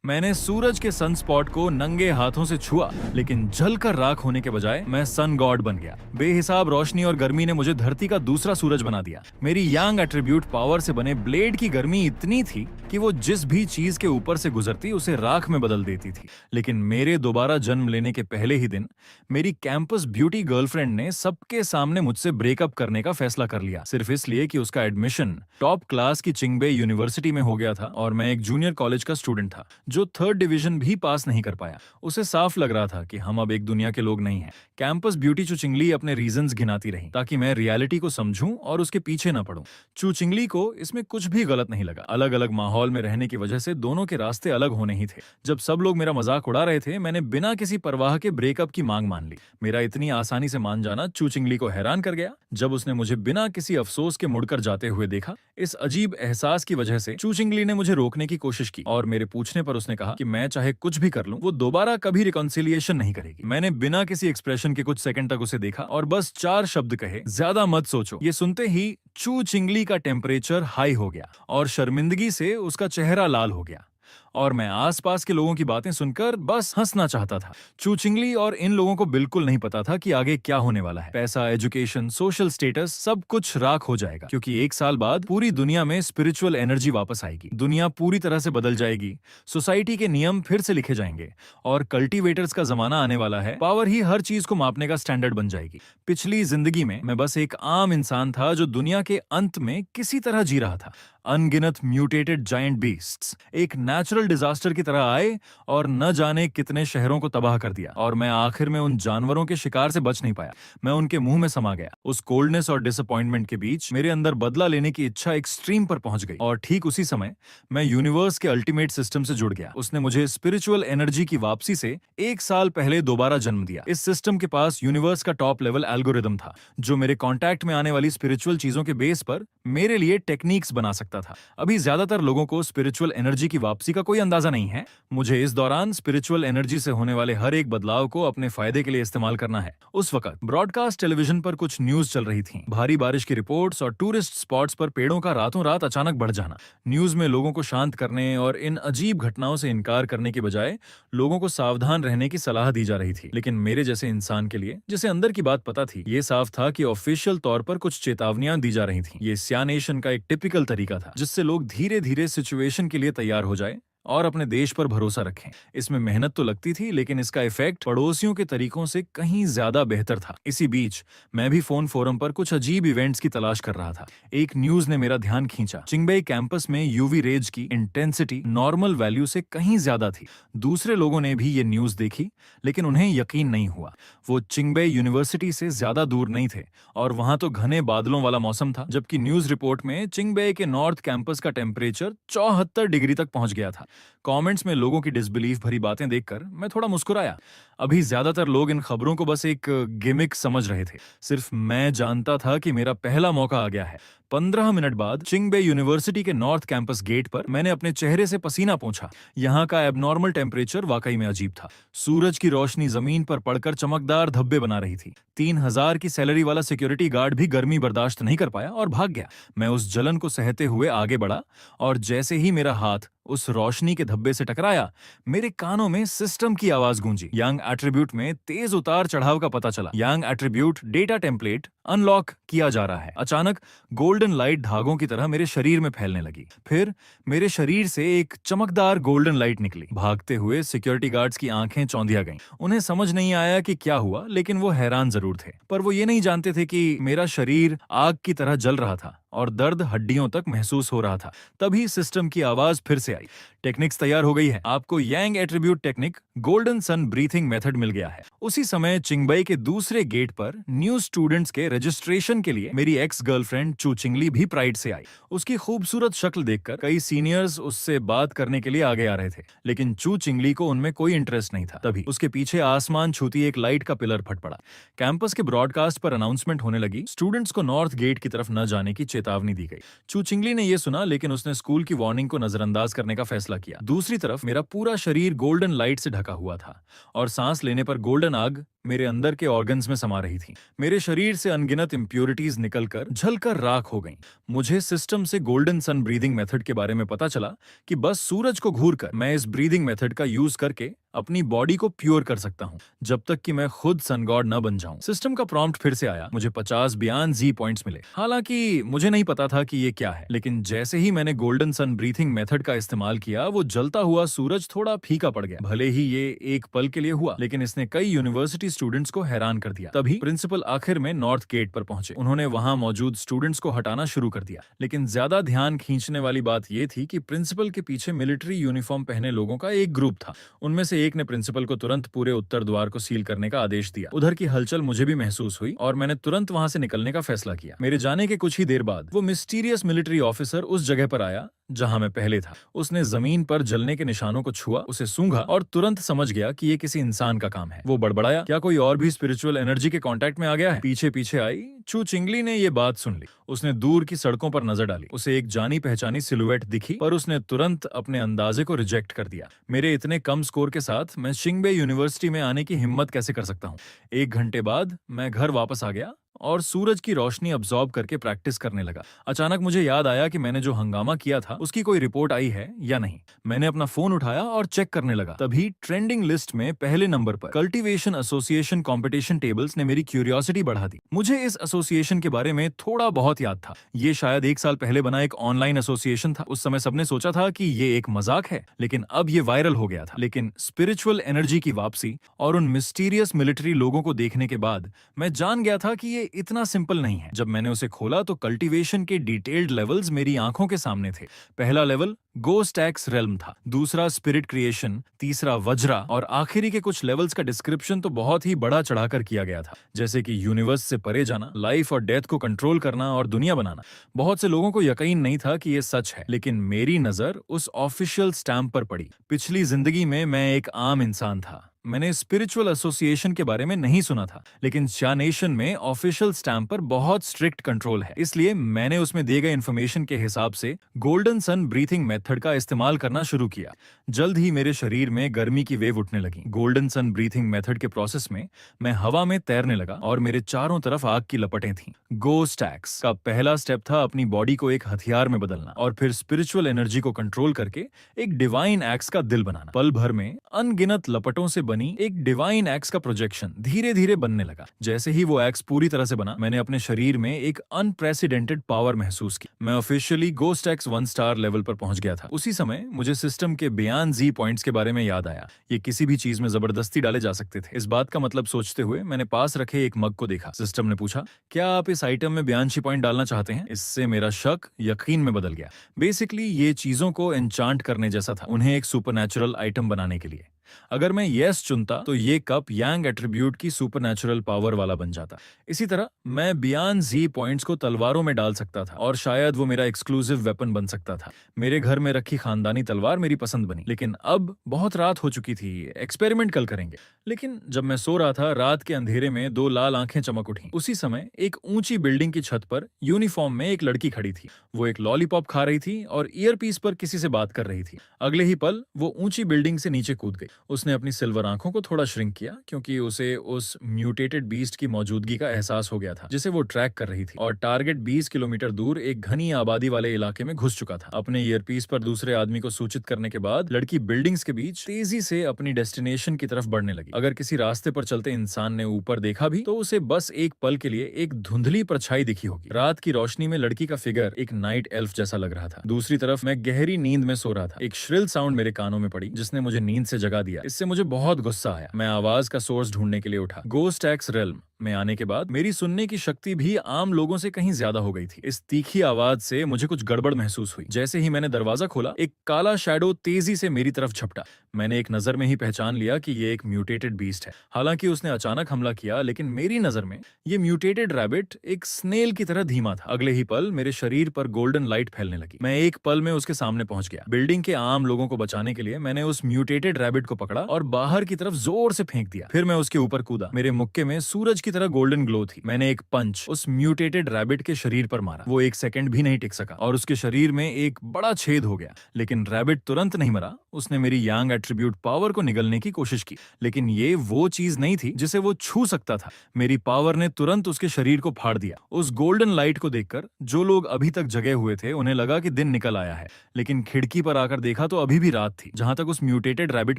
मैंने सूरज के सनस्पॉट को नंगे हाथों से छुआ, लेकिन जलकर राख होने के बजाय मैं सन गॉड बन गया। बेहिसाब रोशनी और गर्मी ने मुझे धरती का दूसरा सूरज बना दिया। मेरी यांग एट्रीब्यूट पावर से बने ब्लेड की गर्मी इतनी थी कि वो जिस भी चीज के ऊपर से गुजरती उसे राख में बदल देती थी। लेकिन मेरे दोबारा जन्म लेने के पहले ही दिन मेरी कैंपस ब्यूटी गर्लफ्रेंड ने सबके सामने मुझसे ब्रेकअप करने का फैसला कर लिया, सिर्फ इसलिए कि उसका एडमिशन टॉप क्लास की चिंगबे यूनिवर्सिटी में हो गया था और मैं एक जूनियर कॉलेज का स्टूडेंट था जो थर्ड डिवीजन भी पास नहीं कर पाया। उसे साफ लग रहा था कि हम अब एक दुनिया के लोग नहीं हैं। कैंपस ब्यूटी चुचिंगली अपने रीजंस गिनाती रही ताकि मैं रियलिटी को समझूं और उसके पीछे न पड़ूं। चुचिंगली को इसमें कुछ भी गलत नहीं लगा। अलग अलग माहौल में रहने की वजह से दोनों के रास्ते अलग होने ही थे। जब सब लोग मेरा मजाक उड़ा रहे थे, मैंने बिना किसी परवाह के ब्रेकअप की मांग मान ली। मेरा इतनी आसानी से मान जाना चुचिंगली को हैरान कर गया। जब उसने मुझे बिना किसी अफसोस के मुड़कर जाते हुए देखा, इस अजीब एहसास की वजह से चुचिंगली ने मुझे रोकने की कोशिश की और मेरे पूछने पर उसने कहा कि मैं चाहे कुछ भी कर लूं, वो दोबारा कभी रिकॉन्सिलिएशन नहीं करेगी। मैंने बिना किसी एक्सप्रेशन के कुछ सेकंड तक उसे देखा और बस 4 शब्द कहे, ज्यादा मत सोचो। ये सुनते ही चुचिंगली का टेम्परेचर हाई हो गया और शर्मिंदगी से उसका चेहरा लाल हो गया और मैं आसपास के लोगों की बातें सुनकर बस हंसना चाहता था। चुचिंगली और इन लोगों को बिल्कुल नहीं पता था कि आगे क्या होने वाला है। पैसा, एजुकेशन, सोशल स्टेटस सब कुछ राख हो जाएगा, क्योंकि 1 साल बाद पूरी दुनिया में स्पिरिचुअल एनर्जी वापस आएगी। दुनिया पूरी तरह से बदल जाएगी, सोसाइटी के नियम फिर से लिखे जाएंगे और कल्टीवेटर्स का जमाना आने वाला है। पावर ही हर चीज को मापने का स्टैंडर्ड बन जाएगी। पिछली जिंदगी में मैं बस एक आम इंसान था जो दुनिया के अंत में किसी तरह जी रहा था। अनगिनत म्यूटेटेड जायंट बीस्ट्स एक नेचुरल डिजास्टर की तरह आए और न जाने कितने शहरों को तबाह कर दिया, और मैं आखिर में उन जानवरों के शिकार से बच नहीं पाया। मैं उनके मुंह में समा गया। उस कोल्डनेस और डिसअपॉइंटमेंट के बीच मेरे अंदर बदला लेने की इच्छा एक्सट्रीम पर पहुंच गई और ठीक उसी समय मैं यूनिवर्स के अल्टीमेट सिस्टम से जुड़ गया। उसने मुझे स्पिरिचुअल एनर्जी की वापसी से 1 साल पहले दोबारा जन्म दिया। इस सिस्टम के पास यूनिवर्स का टॉप लेवल एल्गोरिदम था जो मेरे कॉन्टैक्ट में आने वाली स्पिरिचुअल चीजों के बेस पर मेरे लिए टेक्निक्स बना सकता था। अभी ज्यादातर लोगों को स्पिरिचुअल एनर्जी की वापसी का कोई अंदाजा नहीं है। मुझे इस दौरान स्पिरिचुअल एनर्जी से होने वाले हर एक बदलाव को अपने फायदे के लिए इस्तेमाल करना है। उस वक्त ब्रॉडकास्ट टेलीविजन पर कुछ न्यूज चल रही थी, भारी बारिश की रिपोर्ट्स और टूरिस्ट स्पॉट्स पर पेड़ों का रातों रात अचानक बढ़ जाना। न्यूज में लोगों को शांत करने और इन अजीब घटनाओं से इनकार करने की बजाय लोगों को सावधान रहने की सलाह दी जा रही थी। लेकिन मेरे जैसे इंसान के लिए, जिसे अंदर की बात पता थी, ये साफ था कि ऑफिशियल तौर पर कुछ चेतावनियां दी जा रही थी। ये सियानेशन का एक टिपिकल तरीका था जिससे लोग धीरे धीरे सिचुएशन के लिए तैयार हो जाए और अपने देश पर भरोसा रखें। इसमें मेहनत तो लगती थी, लेकिन इसका इफेक्ट पड़ोसियों के तरीकों से कहीं ज्यादा बेहतर था। इसी बीच मैं भी फोन फोरम पर कुछ अजीब इवेंट्स की तलाश कर रहा था। एक न्यूज ने मेरा ध्यान खींचा। चिंगबई कैंपस में यूवी रेज की इंटेंसिटी नॉर्मल वैल्यू से कहीं ज्यादा थी। दूसरे लोगों ने भी ये न्यूज देखी, लेकिन उन्हें यकीन नहीं हुआ। वो चिंगबई यूनिवर्सिटी से ज्यादा दूर नहीं थे और वहां तो घने बादलों वाला मौसम था, जबकि न्यूज रिपोर्ट में चिंगबई के नॉर्थ कैंपस का टेम्परेचर 74 डिग्री तक पहुंच गया था। कमेंट्स में लोगों की डिसबिलीफ भरी बातें देखकर मैं थोड़ा मुस्कुराया। अभी ज्यादातर लोग इन खबरों को बस एक गिमिक समझ रहे थे। सिर्फ मैं जानता था कि मेरा पहला मौका आ गया है। 15 मिनट बाद चिंगबई यूनिवर्सिटी के नॉर्थ कैंपस गेट पर मैंने अपने चेहरे से पसीना पोंछा। यहाँ का एबनॉर्मल टेम्परेचर वाकई में अजीब था। सूरज की रोशनी जमीन पर पड़कर चमकदार धब्बे बना रही थी। 3000 की सैलरी वाला सिक्योरिटी गार्ड भी गर्मी बर्दाश्त नहीं कर पाया और भाग गया। मैं उस जलन को सहते हुए आगे बढ़ा और जैसे ही मेरा हाथ उस रोशनी के धब्बे से टकराया, मेरे कानों में सिस्टम की आवाज गूंजी। यंग एट्रीब्यूट में तेज उतार चढ़ाव का पता चला। Young attribute data template unlock किया जा रहा है। अचानक गोल्डन लाइट धागों की तरह मेरे शरीर में फैलने लगी। फिर मेरे शरीर से एक चमकदार गोल्डन लाइट निकली। भागते हुए सिक्योरिटी गार्ड्स की आंखें चौंधिया गईं। उन्हें समझ नहीं आया कि क्या हुआ, लेकिन वो हैरान जरूर थे। पर वो ये नहीं जानते थे कि मेरा शरीर आग की तरह जल रहा था और दर्द हड्डियों तक महसूस हो रहा था। तभी सिस्टम की आवाज फिर से आई। टेक्निक्स तैयार हो गई है। आपको यांग एट्रीब्यूट टेक्निक गोल्डन सन ब्रीथिंग मेथड मिल गया है। उसी समय चिंगबई के दूसरे गेट पर न्यू स्टूडेंट्स के रजिस्ट्रेशन के लिए मेरी एक्स गर्लफ्रेंड चुचिंगली भी प्राइड से आई। उसकी खूबसूरत शक्ल देखकर कई सीनियर्स उससे बात करने के लिए आगे आ रहे थे, लेकिन चुचिंगली को उनमें कोई इंटरेस्ट नहीं था। तभी उसके पीछे आसमान छूती एक लाइट का पिलर फट पड़ा। कैंपस के ब्रॉडकास्ट पर अनाउंसमेंट होने लगी। स्टूडेंट्स को नॉर्थ गेट की तरफ न जाने की चेतावनी दी गई। चुचिंगली ने यह सुना, लेकिन उसने स्कूल की वार्निंग को नजरअंदाज करने का फैसला किया। दूसरी तरफ मेरा पूरा शरीर गोल्डन लाइट से ढका हुआ था और सांस लेने पर गोल्डन आग मेरे अंदर के ऑर्गन्स में समा रही थी। मेरे शरीर से अनगिनत इम्प्योरिटीज निकलकर झलकर राख हो गईं। मुझे सिस्टम से गोल्डन सन ब्रीदिंग मेथड के बारे में पता चला कि बस सूरज को घूरकर मैं इस ब्रीदिंग मेथड का यूज करके अपनी बॉडी को प्योर कर सकता हूं, जब तक कि मैं खुद सन गॉड न बन जाऊं। सिस्टम का प्रॉम्प्ट फिर से आया। मुझे 50 बियॉन्ड जी पॉइंट्स मिले। हालांकि मुझे नहीं पता था कि ये क्या है, लेकिन जैसे ही मैंने गोल्डन सन ब्रीथिंग मेथड का इस्तेमाल किया, वो जलता हुआ सूरज थोड़ा फीका पड़ गया। भले ही ये एक पल के लिए हुआ, लेकिन इसने कई यूनिवर्सिटी स्टूडेंट्स को हैरान कर दिया। तभी प्रिंसिपल आखिर में नॉर्थ गेट पर पहुंचे। उन्होंने वहां मौजूद स्टूडेंट्स को हटाना शुरू कर दिया, लेकिन ज्यादा ध्यान खींचने वाली बात यह थी कि प्रिंसिपल के पीछे मिलिट्री यूनिफॉर्म पहने लोगों का एक ग्रुप था। उनमें से एक ने प्रिंसिपल को तुरंत पूरे उत्तर द्वार को सील करने का आदेश दिया। उधर की हलचल मुझे भी महसूस हुई और मैंने तुरंत वहां से निकलने का फैसला किया। मेरे जाने के कुछ ही देर बाद वो मिस्टीरियस मिलिट्री ऑफिसर उस जगह पर आया जहां मैं पहले था। उसने जमीन पर जलने के निशानों को छुआ, उसे सूंघा और तुरंत समझ गया कि ये किसी इंसान का काम है। वो बड़बड़ाया, क्या कोई और भी स्पिरिचुअल एनर्जी के कांटेक्ट में आ गया है? पीछे पीछे आई चू चिंगली ने ये बात सुन ली। उसने दूर की सड़कों पर नजर डाली। उसे एक जानी पहचानी सिलुएट दिखी, पर उसने तुरंत अपने अंदाजे को रिजेक्ट कर दिया। मेरे इतने कम स्कोर के साथ मैं शिंगबे यूनिवर्सिटी में आने की हिम्मत कैसे कर सकता हूँ? 1 घंटे बाद मैं घर वापस आ गया और सूरज की रोशनी अब्सॉर्ब करके प्रैक्टिस करने लगा। अचानक मुझे याद आया कि मैंने जो हंगामा किया था उसकी कोई रिपोर्ट आई है या नहीं। मैंने अपना फोन उठाया और चेक करने लगा। तभी ट्रेंडिंग लिस्ट में पहले नंबर पर कल्टीवेशन एसोसिएशन कंपटीशन टेबल्स ने मेरी क्यूरियोसिटी बढ़ा दी। मुझे इस एसोसिएशन के बारे में थोड़ा बहुत याद था। ये शायद 1 साल पहले बना एक ऑनलाइन एसोसिएशन था। उस समय सबने सोचा था कि ये एक मजाक है, लेकिन अब ये वायरल हो गया था। लेकिन स्पिरिचुअल एनर्जी की वापसी और उन मिस्टीरियस मिलिट्री लोगों को देखने के बाद मैं जान गया था कि ये इतना सिंपल नहीं है। जब मैंने उसे खोला तो कल्टीवेशन के डिटेल्ड लेवल्स मेरी आंखों के सामने थे। पहला लेवल गोस्ट एक्स रेल्म था, दूसरा स्पिरिट क्रिएशन, तीसरा वज्रा और आखिरी के कुछ लेवल्स का डिस्क्रिप्शन तो बहुत ही बड़ा चढ़ाकर किया गया था, जैसे कि यूनिवर्स से परे जाना, लाइफ और डेथ को कंट्रोल करना और दुनिया बनाना। बहुत से लोगों को यकीन नहीं था कि ये सच है, लेकिन मेरी नजर उस ऑफिशियल स्टैम्प पर पड़ी। पिछली जिंदगी में मैं एक आम इंसान था। मैंने स्पिरिचुअल एसोसिएशन के बारे में नहीं सुना था, लेकिन चानेशन में ऑफिशियल स्टैम्प पर बहुत स्ट्रिक्ट कंट्रोल है। इसलिए मैंने उसमें दिए गए इंफॉर्मेशन के हिसाब से गोल्डन सन ब्रीथिंग मेथड का इस्तेमाल करना शुरू किया। जल्द ही मेरे शरीर में गर्मी की वेव उठने लगी। गोल्डन सन ब्रीथिंग मेथड के प्रोसेस में मैं हवा में तैरने लगा और मेरे चारों तरफ आग की लपटें थीं। गोस्ट एक्स का पहला स्टेप था अपनी बॉडी को एक हथियार में बदलना और फिर स्पिरिचुअल एनर्जी को कंट्रोल करके एक डिवाइन एक्स का दिल बनाना। पल भर में अनगिनत लपटों से बनी एक डिवाइन एक्स का प्रोजेक्शन धीरे धीरे बनने लगा। जैसे ही वो एक्स पूरी तरह से बना, मैंने अपने शरीर में एक अनप्रेसिडेंटेड पावर महसूस की। मैं officially ghost x 1 star level पर पहुंच गया था। उसी समय मुझे सिस्टम के बियॉन्ड जी पॉइंट्स के बारे में याद आया। ये किसी भी चीज में जबरदस्ती डाले जा सकते थे। इस बात का मतलब सोचते हुए मैंने पास रखे एक मग को देखा। सिस्टम ने पूछा, क्या आप इस आइटम में बियॉन्ड पॉइंट डालना चाहते हैं? इससे मेरा शक यकीन में बदल गया। बेसिकली ये चीजों को एन्चांट करने जैसा था, उन्हें एक सुपरनैचुरल आइटम बनाने के लिए। अगर मैं यस चुनता तो ये कप यांग एट्रीब्यूट की सुपरनैचुरल पावर वाला बन जाता। इसी तरह मैं बियॉन्ड जी पॉइंट्स को तलवारों में डाल सकता था और शायद वो मेरा एक्सक्लूसिव वेपन बन सकता था। मेरे घर में रखी खानदानी तलवार मेरी पसंद बनी। लेकिन अब बहुत रात हो चुकी थी, एक्सपेरिमेंट कल करेंगे। लेकिन जब मैं सो रहा था, रात के अंधेरे में 2 लाल आंखें चमक उठी। उसी समय एक ऊंची बिल्डिंग की छत पर यूनिफॉर्म में एक लड़की खड़ी थी। वो एक लॉलीपॉप खा रही थी और ईयरपीस पर किसी से बात कर रही थी। अगले ही पल वो ऊंची बिल्डिंग से नीचे कूद गई। उसने अपनी सिल्वर आंखों को थोड़ा श्रिंक किया, क्योंकि उसे उस म्यूटेटेड बीस्ट की मौजूदगी का एहसास हो गया था जिसे वो ट्रैक कर रही थी, और टारगेट 20 किलोमीटर दूर एक घनी आबादी वाले इलाके में घुस चुका था। अपने ईयरपीस पर दूसरे आदमी को सूचित करने के बाद लड़की बिल्डिंग्स के बीच तेजी से अपनी डेस्टिनेशन की तरफ बढ़ने लगी। अगर किसी रास्ते पर चलते इंसान ने ऊपर देखा भी तो उसे बस एक पल के लिए एक धुंधली परछाई दिखी होगी। रात की रोशनी में लड़की का फिगर एक नाइट एल्फ जैसा लग रहा था। दूसरी तरफ मैं गहरी नींद में सो रहा था। एक श्रिल साउंड मेरे कानों में पड़ी जिसने मुझे नींद से जगा दिया। इससे मुझे बहुत गुस्सा आया। मैं आवाज का सोर्स ढूंढने के लिए उठा। गोस्ट एक्स रेल्म में आने के बाद मेरी सुनने की शक्ति भी आम लोगों से कहीं ज्यादा हो गई थी। इस तीखी आवाज से मुझे कुछ गड़बड़ महसूस हुई। जैसे ही मैंने दरवाजा खोला, एक काला शैडो तेजी से मेरी तरफ झपटा। मैंने एक नजर में ही पहचान लिया कि ये एक म्यूटेटेड बीस्ट है। हालांकि उसने अचानक हमला किया, लेकिन मेरी नजर में ये म्यूटेटेड रैबिट एक स्नेल की तरह धीमा था। अगले ही पल मेरे शरीर पर गोल्डन लाइट फैलने लगी। मैं एक पल में उसके सामने पहुंच गया। बिल्डिंग के आम लोगों को बचाने के लिए मैंने उस म्यूटेटेड रैबिट को पकड़ा और बाहर की तरफ जोर से फेंक दिया। फिर मैं उसके ऊपर कूदा। मेरे मुक्के में सूरज की की तरह गोल्डन ग्लो थी। मैंने एक पंच उस म्यूटेटेड रैबिट के शरीर पर मारा। वो 1 सेकंड भी नहीं टिक सका और उसके शरीर में एक बड़ा छेद हो गया, लेकिन रैबिट तुरंत नहीं मरा। उसने मेरी यांग एट्रीब्यूट पावर को निगलने की कोशिश की, लेकिन ये वो चीज नहीं थी जिसे वो छू सकता था। मेरी पावर ने तुरंत उसके शरीर को फाड़ दिया। उस गोल्डन लाइट को देखकर जो लोग अभी तक जगे हुए थे उन्हें लगा कि दिन निकल आया है, लेकिन खिड़की पर आकर देखा तो अभी भी रात थी। जहां तक उस म्यूटेटेड रैबिट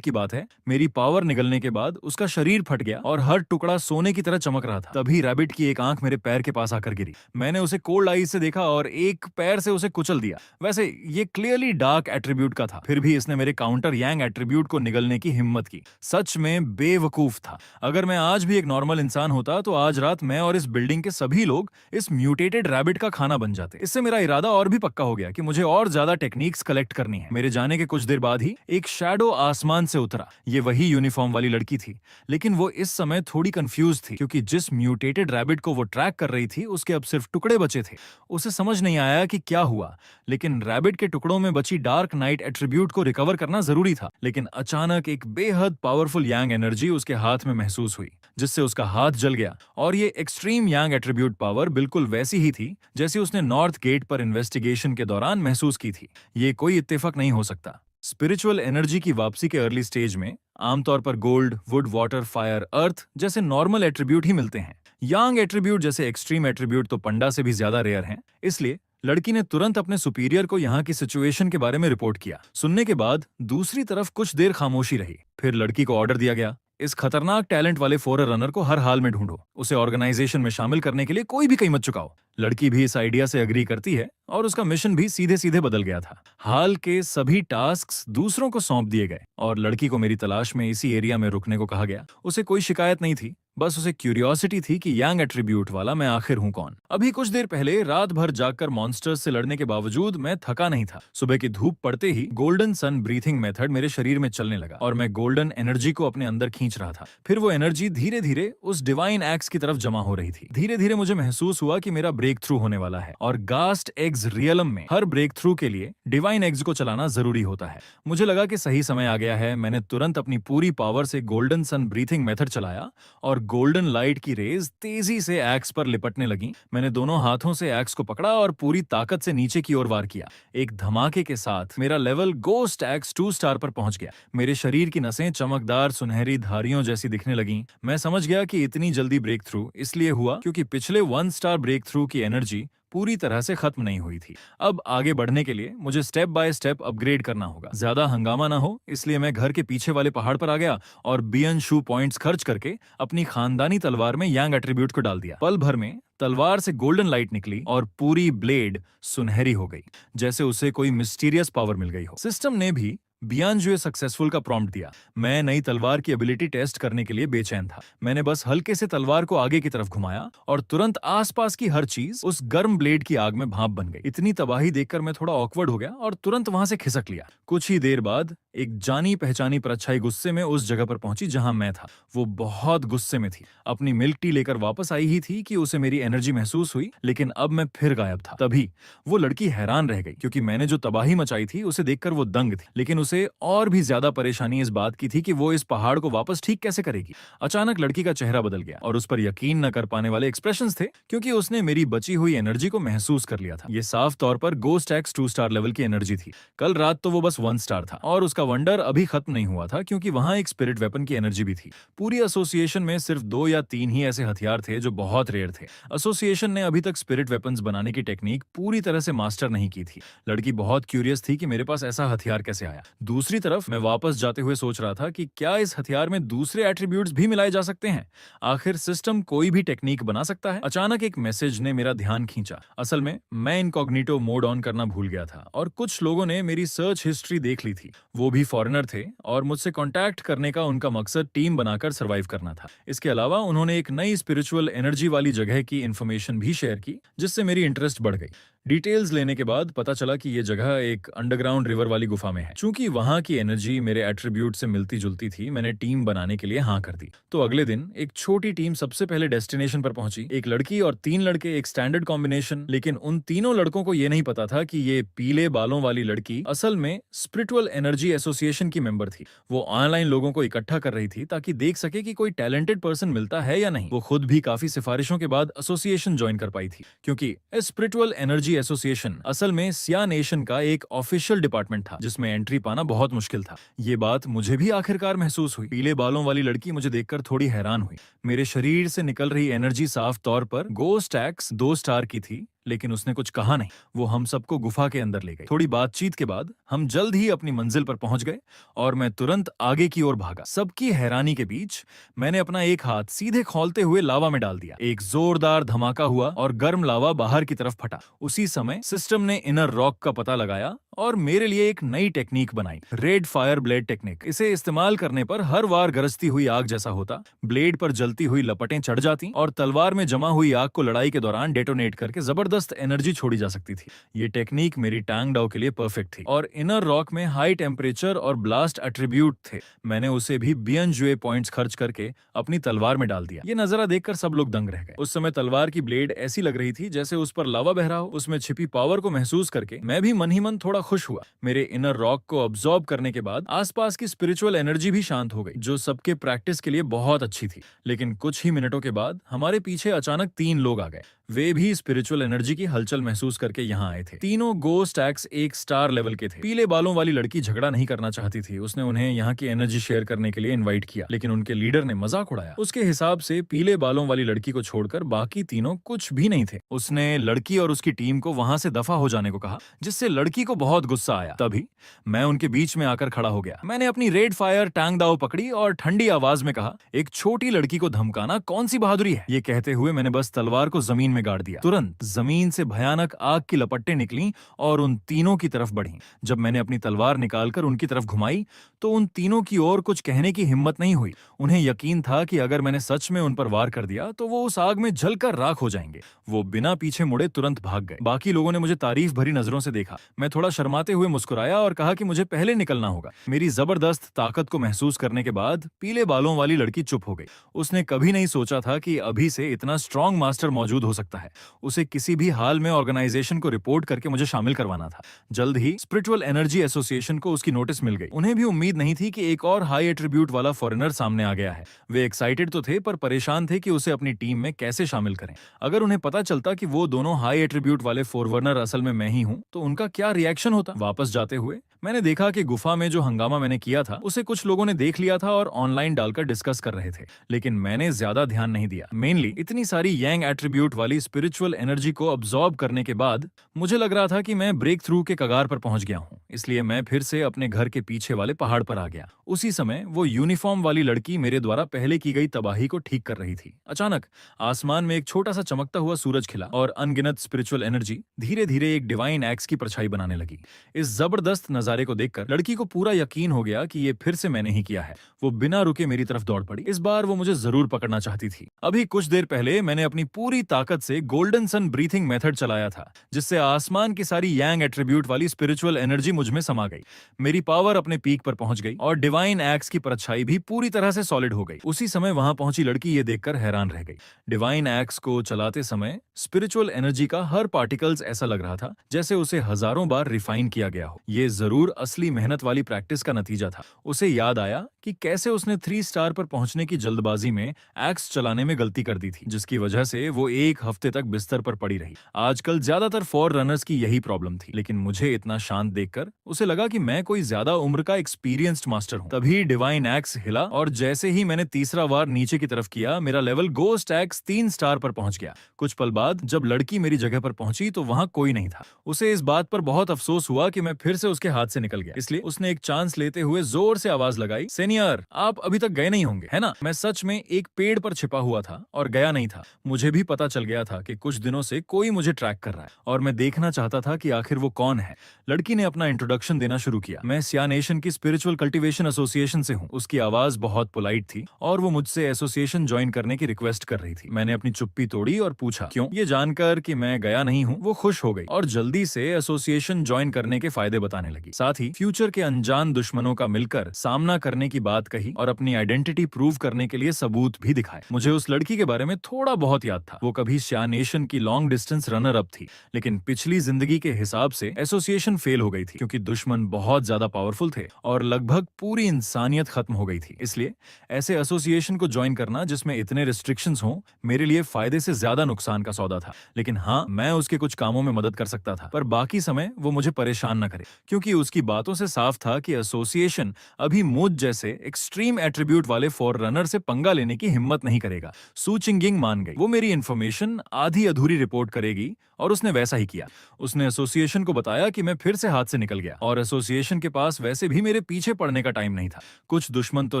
की बात है, मेरी पावर निगलने के बाद उसका शरीर फट गया और हर टुकड़ा सोने की तरह चमक रहा था। तभी रैबिट की एक आंख मेरे पैर के पास आकर गिरी। मैंने उसे कोल्ड आईज से देखा और एक पैर से उसे कुचल दिया। वैसे ये क्लियरली डार्क एट्रीब्यूट का था, फिर भी इसने मेरे काउंटर यांग एट्रीब्यूट को निगलने की हिम्मत की। सच में बेवकूफ था। अगर मैं आज भी एक नॉर्मल इंसान होता तो आज रात मैं और इस बिल्डिंग के सभी लोग इस म्यूटेटेड रैबिट का खाना बन जाते। इससे मेरा इरादा और भी पक्का हो गया कि मुझे और ज्यादा टेक्निक्स कलेक्ट करनी है। मेरे जाने के कुछ देर बाद ही एक शैडो आसमान से उतरा। ये वही यूनिफॉर्म वाली लड़की थी, लेकिन वो इस समय थोड़ी कंफ्यूज थी, क्योंकि जिस म्यूटेटेड रैबिट को वो ट्रैक कर रही थी उसके अब सिर्फ टुकड़े बचे थे। उसे समझ नहीं आया कि क्या हुआ, लेकिन रैबिट के टुकड़ों में बची डार्क नाइट एट्रीब्यूट को रिकवर करना जरूरी था। लेकिन अचानक एक बेहद पावरफुल यांग एनर्जी उसके हाथ में महसूस हुई, जिससे उसका हाथ जल गया। और ये एक्सट्रीम यांग एट्रीब्यूट पावर बिल्कुल वैसी ही थी जैसी उसने नॉर्थ गेट पर इन्वेस्टिगेशन के दौरान महसूस की थी। ये कोई इत्तेफाक नहीं हो सकता। स्पिरिचुअल एनर्जी की वापसी के अर्ली स्टेज में आमतौर पर गोल्ड, वुड, वाटर, फायर, अर्थ जैसे नॉर्मल एट्रीब्यूट ही मिलते हैं। यांग एट्रीब्यूट जैसे एक्सट्रीम एट्रीब्यूट तो पंडा से भी ज्यादा रेयर हैं। इसलिए लड़की ने तुरंत अपने सुपीरियर को यहाँ की सिचुएशन के बारे में रिपोर्ट किया। सुनने के बाद दूसरी तरफ कुछ देर खामोशी रही। फिर लड़की को ऑर्डर दिया गया, इस खतरनाक टैलेंट वाले फोर रनर को हर हाल में ढूंढो, उसे ऑर्गेनाइजेशन में शामिल करने के लिए कोई भी कीमत चुकाओ। लड़की भी इस आइडिया से अग्री करती है और उसका मिशन भी सीधे सीधे बदल गया था। हाल के सभी टास्क्स दूसरों को सौंप दिए गए और लड़की को मेरी तलाश में इसी एरिया में रुकने को कहा गया। उसे कोई शिकायत नहीं थी, बस उसे क्यूरियोसिटी थी कि यांग एट्रीब्यूट वाला मैं आखिर हूं कौन। अभी कुछ देर पहले रात भर जागकर मॉन्स्टर्स से लड़ने के बावजूद मैं थका नहीं था। सुबह की धूप पड़ते ही गोल्डन सन ब्रीथिंग मेथड मेरे शरीर में चलने लगा और मैं गोल्डन एनर्जी को अपने अंदर खींच रहा था। फिर वो एनर्जी धीरे धीरे उस डिवाइन एक्स की तरफ जमा हो रही थी। धीरे धीरे मुझे महसूस हुआ कि मेरा ब्रेक थ्रू होने वाला है और गास्ट एग्स रियलम में हर ब्रेक थ्रू के लिए डिवाइन एग्स को चलाना जरूरी होता है। मुझे लगा कि सही समय आ गया है। मैंने तुरंत अपनी पूरी पावर से गोल्डन सन ब्रीथिंग मेथड चलाया और गोल्डन लाइट की रेज तेजी से एक्स पर लिपटने लगी। मैंने दोनों हाथों से एक्स को पकड़ा और पूरी ताकत से नीचे की ओर वार किया। एक धमाके के साथ मेरा लेवल गोस्ट एक्स 2 स्टार पर पहुंच गया। मेरे शरीर की नसें चमकदार सुनहरी धारियों जैसी दिखने लगीं। मैं समझ गया कि इतनी जल्दी ब्रेक थ्रू इसलिए हुआ क्योंकि पिछले 1 स्टार ब्रेक थ्रू की एनर्जी पूरी तरह से खत्म नहीं हुई थी। अब आगे बढ़ने के लिए मुझे स्टेप बाय स्टेप अपग्रेड करना होगा। ज्यादा हंगामा ना हो, इसलिए मैं घर के पीछे वाले पहाड़ पर आ गया और बियन शू पॉइंट्स खर्च करके अपनी खानदानी तलवार में यांग एट्रीब्यूट को डाल दिया। पल भर में तलवार से गोल्डन लाइट निकली और पूरी ब्लेड सुनहरी हो गई, जैसे उसे कोई मिस्टीरियस पावर मिल गई हो। सिस्टम ने भी बियॉन्ड जो सक्सेसफुल का प्रॉम्प्ट दिया। मैं नई तलवार की एबिलिटी टेस्ट करने के लिए बेचैन था। मैंने बस हल्के से तलवार को आगे की तरफ घुमाया और तुरंत आसपास की हर चीज उस गर्म ब्लेड की आग में भाप बन गई। इतनी तबाही देखकर मैं थोड़ा ऑकवर्ड हो गया और तुरंत वहां से खिसक लिया। कुछ ही देर बाद एक जानी पहचानी परछाई गुस्से में उस जगह पर पहुंची जहां मैं था। वो बहुत गुस्से में थी। अपनी मिल्क टी लेकर वापस आई ही थी कि उसे मेरी एनर्जी महसूस हुई, लेकिन अब मैं फिर गायब था। तभी वो लड़की हैरान रह गई, क्योंकि मैंने जो तबाही मचाई थी उसे देखकर वो दंग थी। लेकिन उसे और भी ज्यादा परेशानी इस बात की थी कि वो इस पहाड़ को वापस ठीक कैसे करेगी। अचानक लड़की का चेहरा बदल गया और उस पर यकीन न कर पाने वाले एक्सप्रेशंस थे, क्योंकि उसने मेरी बची हुई एनर्जी को महसूस कर लिया था। ये साफ तौर पर गोस्ट एक्स 2 स्टार लेवल की एनर्जी थी। कल रात तो वो बस 1 स्टार था और उसका वंडर अभी खत्म नहीं हुआ था, क्योंकि वहां एक स्पिरिट वेपन की एनर्जी भी थी। पूरी एसोसिएशन में सिर्फ 2 या 3 ही ऐसे हथियार थे जो बहुत रेयर थे। एसोसिएशन ने अभी तक स्पिरिट वेपन्स बनाने की टेक्निक पूरी तरह से मास्टर नहीं की थी। लड़की बहुत क्यूरियस थी कि मेरे पास ऐसा हथियार कैसे आया। दूसरी तरफ मैं वापस जाते हुए सोच रहा था कि क्या इस हथियार में दूसरे एट्रीब्यूट्स भी मिलाए जा सकते हैं। आखिर सिस्टम कोई भी टेक्निक बना सकता है। अचानक एक मैसेज ने मेरा ध्यान खींचा। असल में मैं इनकॉग्निटो मोड ऑन करना भूल गया था और कुछ लोगों ने मेरी सर्च हिस्ट्री देख ली थी। वो भी फॉरेनर थे और मुझसे कांटेक्ट करने का उनका मकसद टीम बनाकर सरवाइव करना था। इसके अलावा उन्होंने एक नई स्पिरिचुअल एनर्जी वाली जगह की इंफॉर्मेशन भी शेयर की, जिससे मेरी इंटरेस्ट बढ़ गई। डिटेल्स लेने के बाद पता चला कि ये जगह एक अंडरग्राउंड रिवर वाली गुफा में है। चूंकि वहां की एनर्जी मेरे एट्रीब्यूट से मिलती जुलती थी, मैंने टीम बनाने के लिए हाँ कर दी। तो अगले दिन एक छोटी टीम सबसे पहले डेस्टिनेशन पर पहुंची, एक लड़की और 3 लड़के, एक स्टैंडर्ड कॉम्बिनेशन। लेकिन उन तीनों लड़कों को ये नहीं पता था कि ये पीले बालों वाली लड़की असल में स्पिरिचुअल एनर्जी एसोसिएशन की मेंबर थी। वो ऑनलाइन लोगों को इकट्ठा कर रही थी ताकि देख सके कि कोई टैलेंटेड पर्सन मिलता है या नहीं। वो खुद भी काफी सिफारिशों के बाद एसोसिएशन ज्वाइन कर पाई थी, क्योंकि स्पिरिचुअल एनर्जी एसोसिएशन असल में सिया नेशन का एक ऑफिशियल डिपार्टमेंट था जिसमें एंट्री पाना बहुत मुश्किल था। ये बात मुझे भी आखिरकार महसूस हुई। पीले बालों वाली लड़की मुझे देखकर थोड़ी हैरान हुई। मेरे शरीर से निकल रही एनर्जी साफ तौर पर गोस्ट एक्स 2 स्टार की थी, लेकिन उसने कुछ कहा नहीं। वो हम सबको गुफा के अंदर ले गई। थोड़ी बातचीत के बाद हम जल्द ही अपनी मंजिल पर पहुंच गए और मैं तुरंत आगे की ओर भागा। सबकी हैरानी के बीच मैंने अपना एक हाथ सीधे खौलते हुए लावा में डाल दिया। एक जोरदार धमाका हुआ और गर्म लावा बाहर की तरफ फटा। उसी समय सिस्टम ने इनर रॉक का पता लगाया और मेरे लिए एक नई टेक्निक बनाई, रेड फायर ब्लेड टेक्निक। इसे इस्तेमाल करने पर हर बार गरजती हुई आग जैसा होता, ब्लेड पर जलती हुई लपटें चढ़ जाती और तलवार में जमा हुई आग को लड़ाई के दौरान डेटोनेट करके जबरदस्त एनर्जी छोड़ी जा सकती थी। ये टेक्निक मेरी टैंग डाउ के लिए परफेक्ट थी और इनर रॉक में हाई टेम्परेचर और ब्लास्ट एट्रीब्यूट थे। मैंने उसे भी बियनजुए पॉइंट्स खर्च करके अपनी तलवार में डाल दिया। ये नजारा देखकर सब लोग दंग रह गए। उस समय तलवार की ब्लेड ऐसी लग रही थी जैसे उस पर लावा बह रहा हो। उसमें छिपी पावर को महसूस करके मैं भी मन ही मन थोड़ा खुश हुआ। मेरे इनर रॉक को अब्सॉर्ब करने के बाद आसपास की स्पिरिचुअल एनर्जी भी शांत हो गई, जो सबके प्रैक्टिस के लिए बहुत अच्छी थी। लेकिन कुछ ही मिनटों के बाद हमारे पीछे अचानक 3 लोग आ गए। वे भी स्पिरिचुअल एनर्जी की हलचल महसूस करके यहाँ आए थे। तीनों गोस्ट एक्स 1 स्टार लेवल के थे। पीले बालों वाली लड़की झगड़ा नहीं करना चाहती थी। उसने उन्हें यहाँ की एनर्जी शेयर करने के लिए इनवाइट किया, लेकिन उनके लीडर ने मजाक उड़ाया। उसके हिसाब से पीले बालों वाली लड़की को छोड़कर बाकी तीनों कुछ भी नहीं थे। उसने लड़की और उसकी टीम को वहां से दफा हो जाने को कहा, जिससे लड़की को बहुत गुस्सा आया। तभी मैं उनके बीच में आकर खड़ा हो गया। मैंने अपनी रेड फायर टैंग दाव पकड़ी और ठंडी आवाज में कहा, एक छोटी लड़की को धमकाना कौन सी बहादुरी है। ये कहते हुए मैंने बस तलवार को जमीन में गाड़ दिया। तुरंत जमीन से भयानक आग की लपटें निकली और उन तीनों की तरफ बढ़ीं। जब मैंने अपनी तलवार निकालकर उनकी तरफ घुमाई तो उन तीनों की ओर कुछ कहने की हिम्मत नहीं हुई। उन्हें यकीन था कि अगर मैंने सच में उन पर वार कर दिया तो वो उस आग में जलकर राख हो जाएंगे। वो बिना पीछे मुड़े तुरंत भाग गए। बाकी लोगों ने मुझे तारीफ भरी नजरों से देखा। मैं थोड़ा शर्माते हुए मुस्कुराया और कहा कि मुझे पहले निकलना होगा। मेरी जबरदस्त ताकत को महसूस करने के बाद पीले बालों वाली लड़की चुप हो गई। उसने कभी नहीं सोचा था कि अभी से इतना स्ट्रॉन्ग मास्टर मौजूद हो सकता है। उसे किसी भी हाल में ऑर्गेनाइजेशन को रिपोर्ट करके मुझे शामिल करवाना था। जल्द ही स्पिरिचुअल एनर्जी एसोसिएशन को उसकी नोटिस मिल गई। उन्हें भी उम्मीद नहीं थी कि एक और हाई एट्रीब्यूट वाला फॉरेनर सामने आ गया है। वे एक्साइटेड तो थे पर परेशान थे कि उसे अपनी टीम में कैसे शामिल करें। अगर उन्हें पता चलता कि वो दोनों हाई एट्रीब्यूट वाले फॉरवर्नर असल में मैं ही हूं तो उनका क्या रिएक्शन होता। वापस जाते हुए मैंने देखा कि गुफा में जो हंगामा मैंने किया था उसे कुछ लोगों ने देख लिया था और ऑनलाइन डालकर डिस्कस कर रहे थे, लेकिन मैंने ज्यादा ध्यान नहीं दिया। मेनली इतनी सारी यांग एट्रीब्यूट वाली स्पिरिचुअल एनर्जी को अब्सॉर्ब करने के बाद मुझे लग रहा था कि मैं ब्रेक थ्रू के कगार पर पहुंच गया हूं। इसलिए मैं फिर से अपने घर के पीछे वाले पहाड़ पर आ गया। उसी समय वो यूनिफॉर्म वाली लड़की मेरे द्वारा पहले की गई तबाही को ठीक कर रही थी। अचानक आसमान में एक छोटा सा चमकता हुआ सूरज खिला और अनगिनत स्पिरिचुअल एनर्जी धीरे धीरे एक डिवाइन एक्स की परछाई बनाने लगी। इस जबरदस्त नजारे को देखकर लड़की को पूरा यकीन हो गया कि ये फिर से मैंने ही किया है। वो बिना रुके मेरी तरफ दौड़ पड़ी। इस बार वो मुझे जरूर पकड़ना चाहती थी। अभी कुछ देर पहले मैंने अपनी पूरी ताकत से गोल्डन सन ब्रीथिंग मेथड चलाया था, जिससे आसमान की सारी यांग एट्रीब्यूट वाली स्पिरिचुअल एनर्जी मुझ में समा गई। मेरी पावर अपने पीक पर पहुंच गई और डिवाइन एक्स की परछाई भी पूरी तरह से सॉलिड हो गई। उसी समय वहां पहुंची लड़की ये देखकर हैरान रह गई। डिवाइन एक्स को चलाते समय स्पिरिचुअल एनर्जी का हर पार्टिकल्स ऐसा लग रहा था जैसे उसे हजारों बार रिफाइन किया गया हो। ये जरूर असली मेहनत वाली प्रैक्टिस का नतीजा था। उसे याद आया कि कैसे उसने 3 स्टार पर पहुंचने की जल्दबाजी में एक्स चलाने में गलती कर दी थी, जिसकी वजह से वो 1 हफ्ते तक बिस्तर पर पड़ी रही। आजकल ज्यादातर फॉर रनर्स की यही प्रॉब्लम थी, लेकिन मुझे इतना शांत देखकर उसे लगा कि मैं कोई ज्यादा उम्र का एक्सपीरियंस्ड मास्टर हूं। तभी डिवाइन एक्स हिला और जैसे ही मैंने तीसरा वार नीचे की तरफ किया, मेरा लेवल गोस्ट एक्स 3 स्टार पर पहुंच गया। कुछ पल बाद जब लड़की मेरी जगह पर पहुंची तो वहां कोई नहीं था। उसे इस बात पर बहुत अफसोस हुआ कि मैं फिर से उसके हाथ से निकल गया। इसलिए उसने एक चांस लेते हुए जोर से आवाज लगाई, इंजीनियर, आप अभी तक गए नहीं होंगे, है ना? मैं सच में एक पेड़ पर छिपा हुआ था और गया नहीं था। मुझे भी पता चल गया था कि कुछ दिनों से कोई मुझे ट्रैक कर रहा है और मैं देखना चाहता था कि आखिर वो कौन है। लड़की ने अपना इंट्रोडक्शन देना शुरू किया। मैं सिया नेशन की स्पिरिचुअल कल्टीवेशन एसोसिएशन से हूँ। उसकी आवाज बहुत पोलाइट थी और वो मुझसे एसोसिएशन ज्वाइन करने की रिक्वेस्ट कर रही थी। मैंने अपनी चुप्पी तोड़ी और पूछा क्यों। ये जानकर कि मैं गया नहीं हूँ, वो खुश हो गई और जल्दी से एसोसिएशन ज्वाइन करने के फायदे बताने लगी। साथ ही फ्यूचर के अनजान दुश्मनों का मिलकर सामना करने की बात कही और अपनी आइडेंटिटी प्रूव करने के लिए सबूत भी दिखाए। मुझे उस लड़की के बारे में थोड़ा बहुत याद था। वो कभी सिया नेशन की लॉन्ग डिस्टेंस रनर अप थी, लेकिन पिछली जिंदगी के हिसाब से एसोसिएशन फेल हो गई थी क्योंकि दुश्मन बहुत ज्यादा पावरफुल थे और लगभग पूरी इंसानियत खत्म हो गई थी। इसलिए ऐसे एसोसिएशन को ज्वाइन करना जिसमें इतने रिस्ट्रिक्शंस हों, मेरे लिए फायदे से ज्यादा नुकसान का सौदा था। लेकिन हाँ, मैं उसके कुछ कामों में मदद कर सकता था, पर बाकी समय वो मुझे परेशान न करे, क्योंकि उसकी बातों से साफ था कि एसोसिएशन अभी मुझ जैसे एक्सट्रीम एट्रीब्यूट वाले फोररनर से पंगा लेने की हिम्मत नहीं करेगा। सू चिंगिंग मान गई। वो मेरी इन्फॉर्मेशन आधी अधूरी रिपोर्ट करेगी और उसने वैसा ही किया। उसने एसोसिएशन को बताया कि मैं फिर से हाथ से निकल गया और एसोसिएशन के पास वैसे भी मेरे पीछे पड़ने का टाइम नहीं था। कुछ दुश्मन तो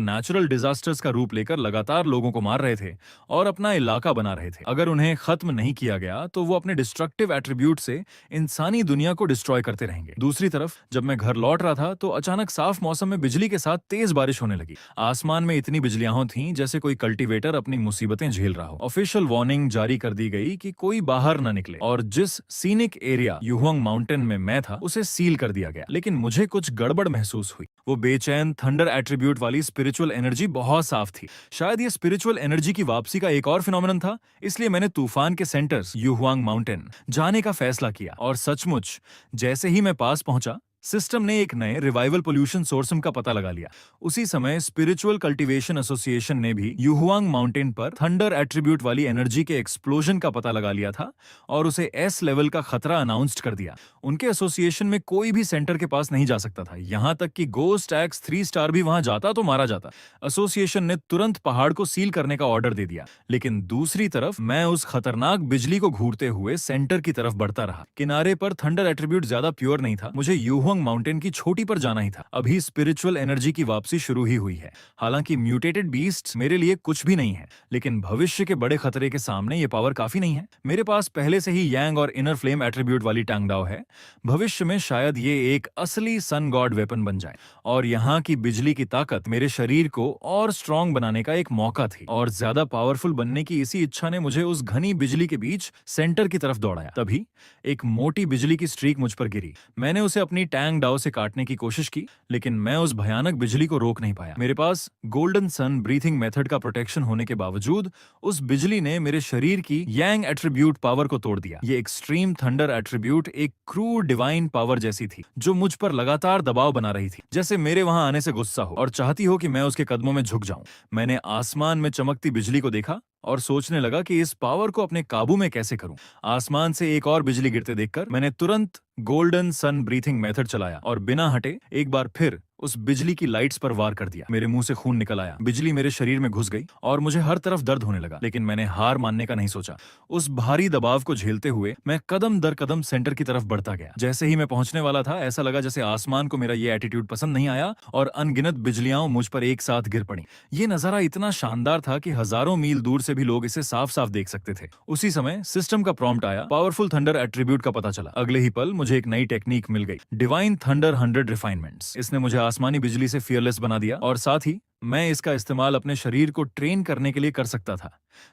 नेचुरल डिजास्टर्स का रूप लेकर लगातार लोगों को मार रहे थे और अपना इलाका बना रहे थे। अगर उन्हें खत्म नहीं किया गया तो वो अपने डिस्ट्रक्टिव एट्रीब्यूट से इंसानी दुनिया को डिस्ट्रॉय करते रहेंगे। दूसरी तरफ जब मैं घर लौट रहा था तो अचानक साफ मौसम में बिजली के साथ तेज बारिश होने लगी। आसमान में इतनी बिजलियां थीं जैसे कोई कल्टीवेटर अपनी मुसीबतें झेल रहा हो। ऑफिशियल वार्निंग जारी कर दी गई कि कोई बाहर न निकले और जिस सीनिक एरिया युहुआंग माउंटेन में मैं था उसे सील कर दिया गया। लेकिन मुझे कुछ गड़बड़ महसूस हुई। वो बेचैन थंडर एट्रीब्यूट वाली स्पिरिचुअल एनर्जी बहुत साफ थी। शायद ये स्पिरिचुअल एनर्जी की वापसी का एक और फिनोमेनन था। इसलिए मैंने तूफान के सेंटर्स युहुआंग माउंटेन जाने का फैसला किया और सचमुच जैसे ही मैं पास पहुंचा, सिस्टम ने एक नए रिवाइवल पोल्यूशन सोर्सम का पता लगा लिया। उसी समय स्पिरिचुअल कल्टीवेशन एसोसिएशन ने भी युहुआंग माउंटेन पर थंडर एट्रीब्यूट वाली एनर्जी के एक्सप्लोजन का पता लगा लिया था और उसे एस लेवल का खतरा अनाउंस्ड कर दिया। उनके एसोसिएशन में कोई भी सेंटर के पास नहीं जा सकता था, यहां तक कि गोस्ट एक्स 3 स्टार भी वहां जाता तो मारा जाता। एसोसिएशन ने तुरंत पहाड़ को सील करने का ऑर्डर दे दिया। लेकिन दूसरी तरफ मैं उस खतरनाक बिजली को घूरते हुए सेंटर की तरफ बढ़ता रहा। किनारे पर थंडर एट्रीब्यूट ज्यादा प्योर नहीं था। मुझे युहुआंग माउंटेन की छोटी पर जाना ही था। अभी स्पिरिचुअल एनर्जी की वापसी शुरू ही हुई है। हालांकि म्यूटेटेड बीस्ट्स मेरे लिए कुछ भी नहीं है, लेकिन भविष्य के बड़े खतरे के सामने ये पावर काफी नहीं है। मेरे पास पहले से ही यांग और इनर फ्लेम एट्रीब्यूट वाली टांगडाओ है। भविष्य में शायद ये एक असली सन गॉड वेपन बन जाए और यहाँ की बिजली की ताकत मेरे शरीर को और स्ट्रॉन्ग बनाने का एक मौका थी। और ज्यादा पावरफुल बनने की इसी इच्छा ने मुझे उस घनी बिजली के बीच सेंटर की तरफ दौड़ाया। तभी एक मोटी बिजली की स्ट्रीक मुझ पर गिरी। मैंने उसे अपनी टैंग डाओ से काटने की कोशिश की, लेकिन मैं उस भयानक बिजली को रोक नहीं पाया। मेरे पास गोल्डन सन ब्रीथिंग मेथड का प्रोटेक्शन होने के बावजूद उस बिजली ने मेरे शरीर की यांग एट्रीब्यूट पावर को तोड़ दिया। ये एक्सट्रीम थंडर एट्रीब्यूट एक क्रूर डिवाइन पावर जैसी थी जो मुझ पर लगातार दबाव बना रही थी, जैसे मेरे वहां आने से गुस्सा हो और चाहती हो कि मैं उसके कदमों में झुक जाऊं। मैंने आसमान में चमकती बिजली को देखा और सोचने लगा कि इस पावर को अपने काबू में कैसे करूं। आसमान से एक और बिजली गिरते देखकर मैंने तुरंत गोल्डन सन ब्रीथिंग मेथड चलाया और बिना हटे एक बार फिर उस बिजली की लाइट्स पर वार कर दिया। मेरे मुंह से खून निकल आया, बिजली मेरे शरीर में घुस गई और मुझे हर तरफ दर्द होने लगा। लेकिन मैंने हार मानने का नहीं सोचा। उस भारी दबाव को झेलते हुए मैं कदम दर कदम सेंटर की तरफ बढ़ता गया। जैसे ही मैं पहुंचने वाला था, ऐसा लगा जैसे आसमान को मेरा ये एटीट्यूड पसंद नहीं आया और अनगिनत बिजलियां मुझ पर एक साथ गिर पड़ी। ये नजारा इतना शानदार था कि हजारों मील दूर से भी लोग इसे साफ साफ देख सकते थे। उसी समय सिस्टम का प्रॉम्प्ट आया, पावरफुल थंडर एट्रीब्यूट का पता चला। अगले ही पल मुझे एक नई टेक्निक मिल गई, डिवाइन थंडर 100 रिफाइनमेंट्स। इसने मुझे आसमानी बिजली से फियरलेस बना दिया और साथ ही मैं इसका इस्तेमाल अपने शरीर को ट्रेन करने के लिए कर सकता था,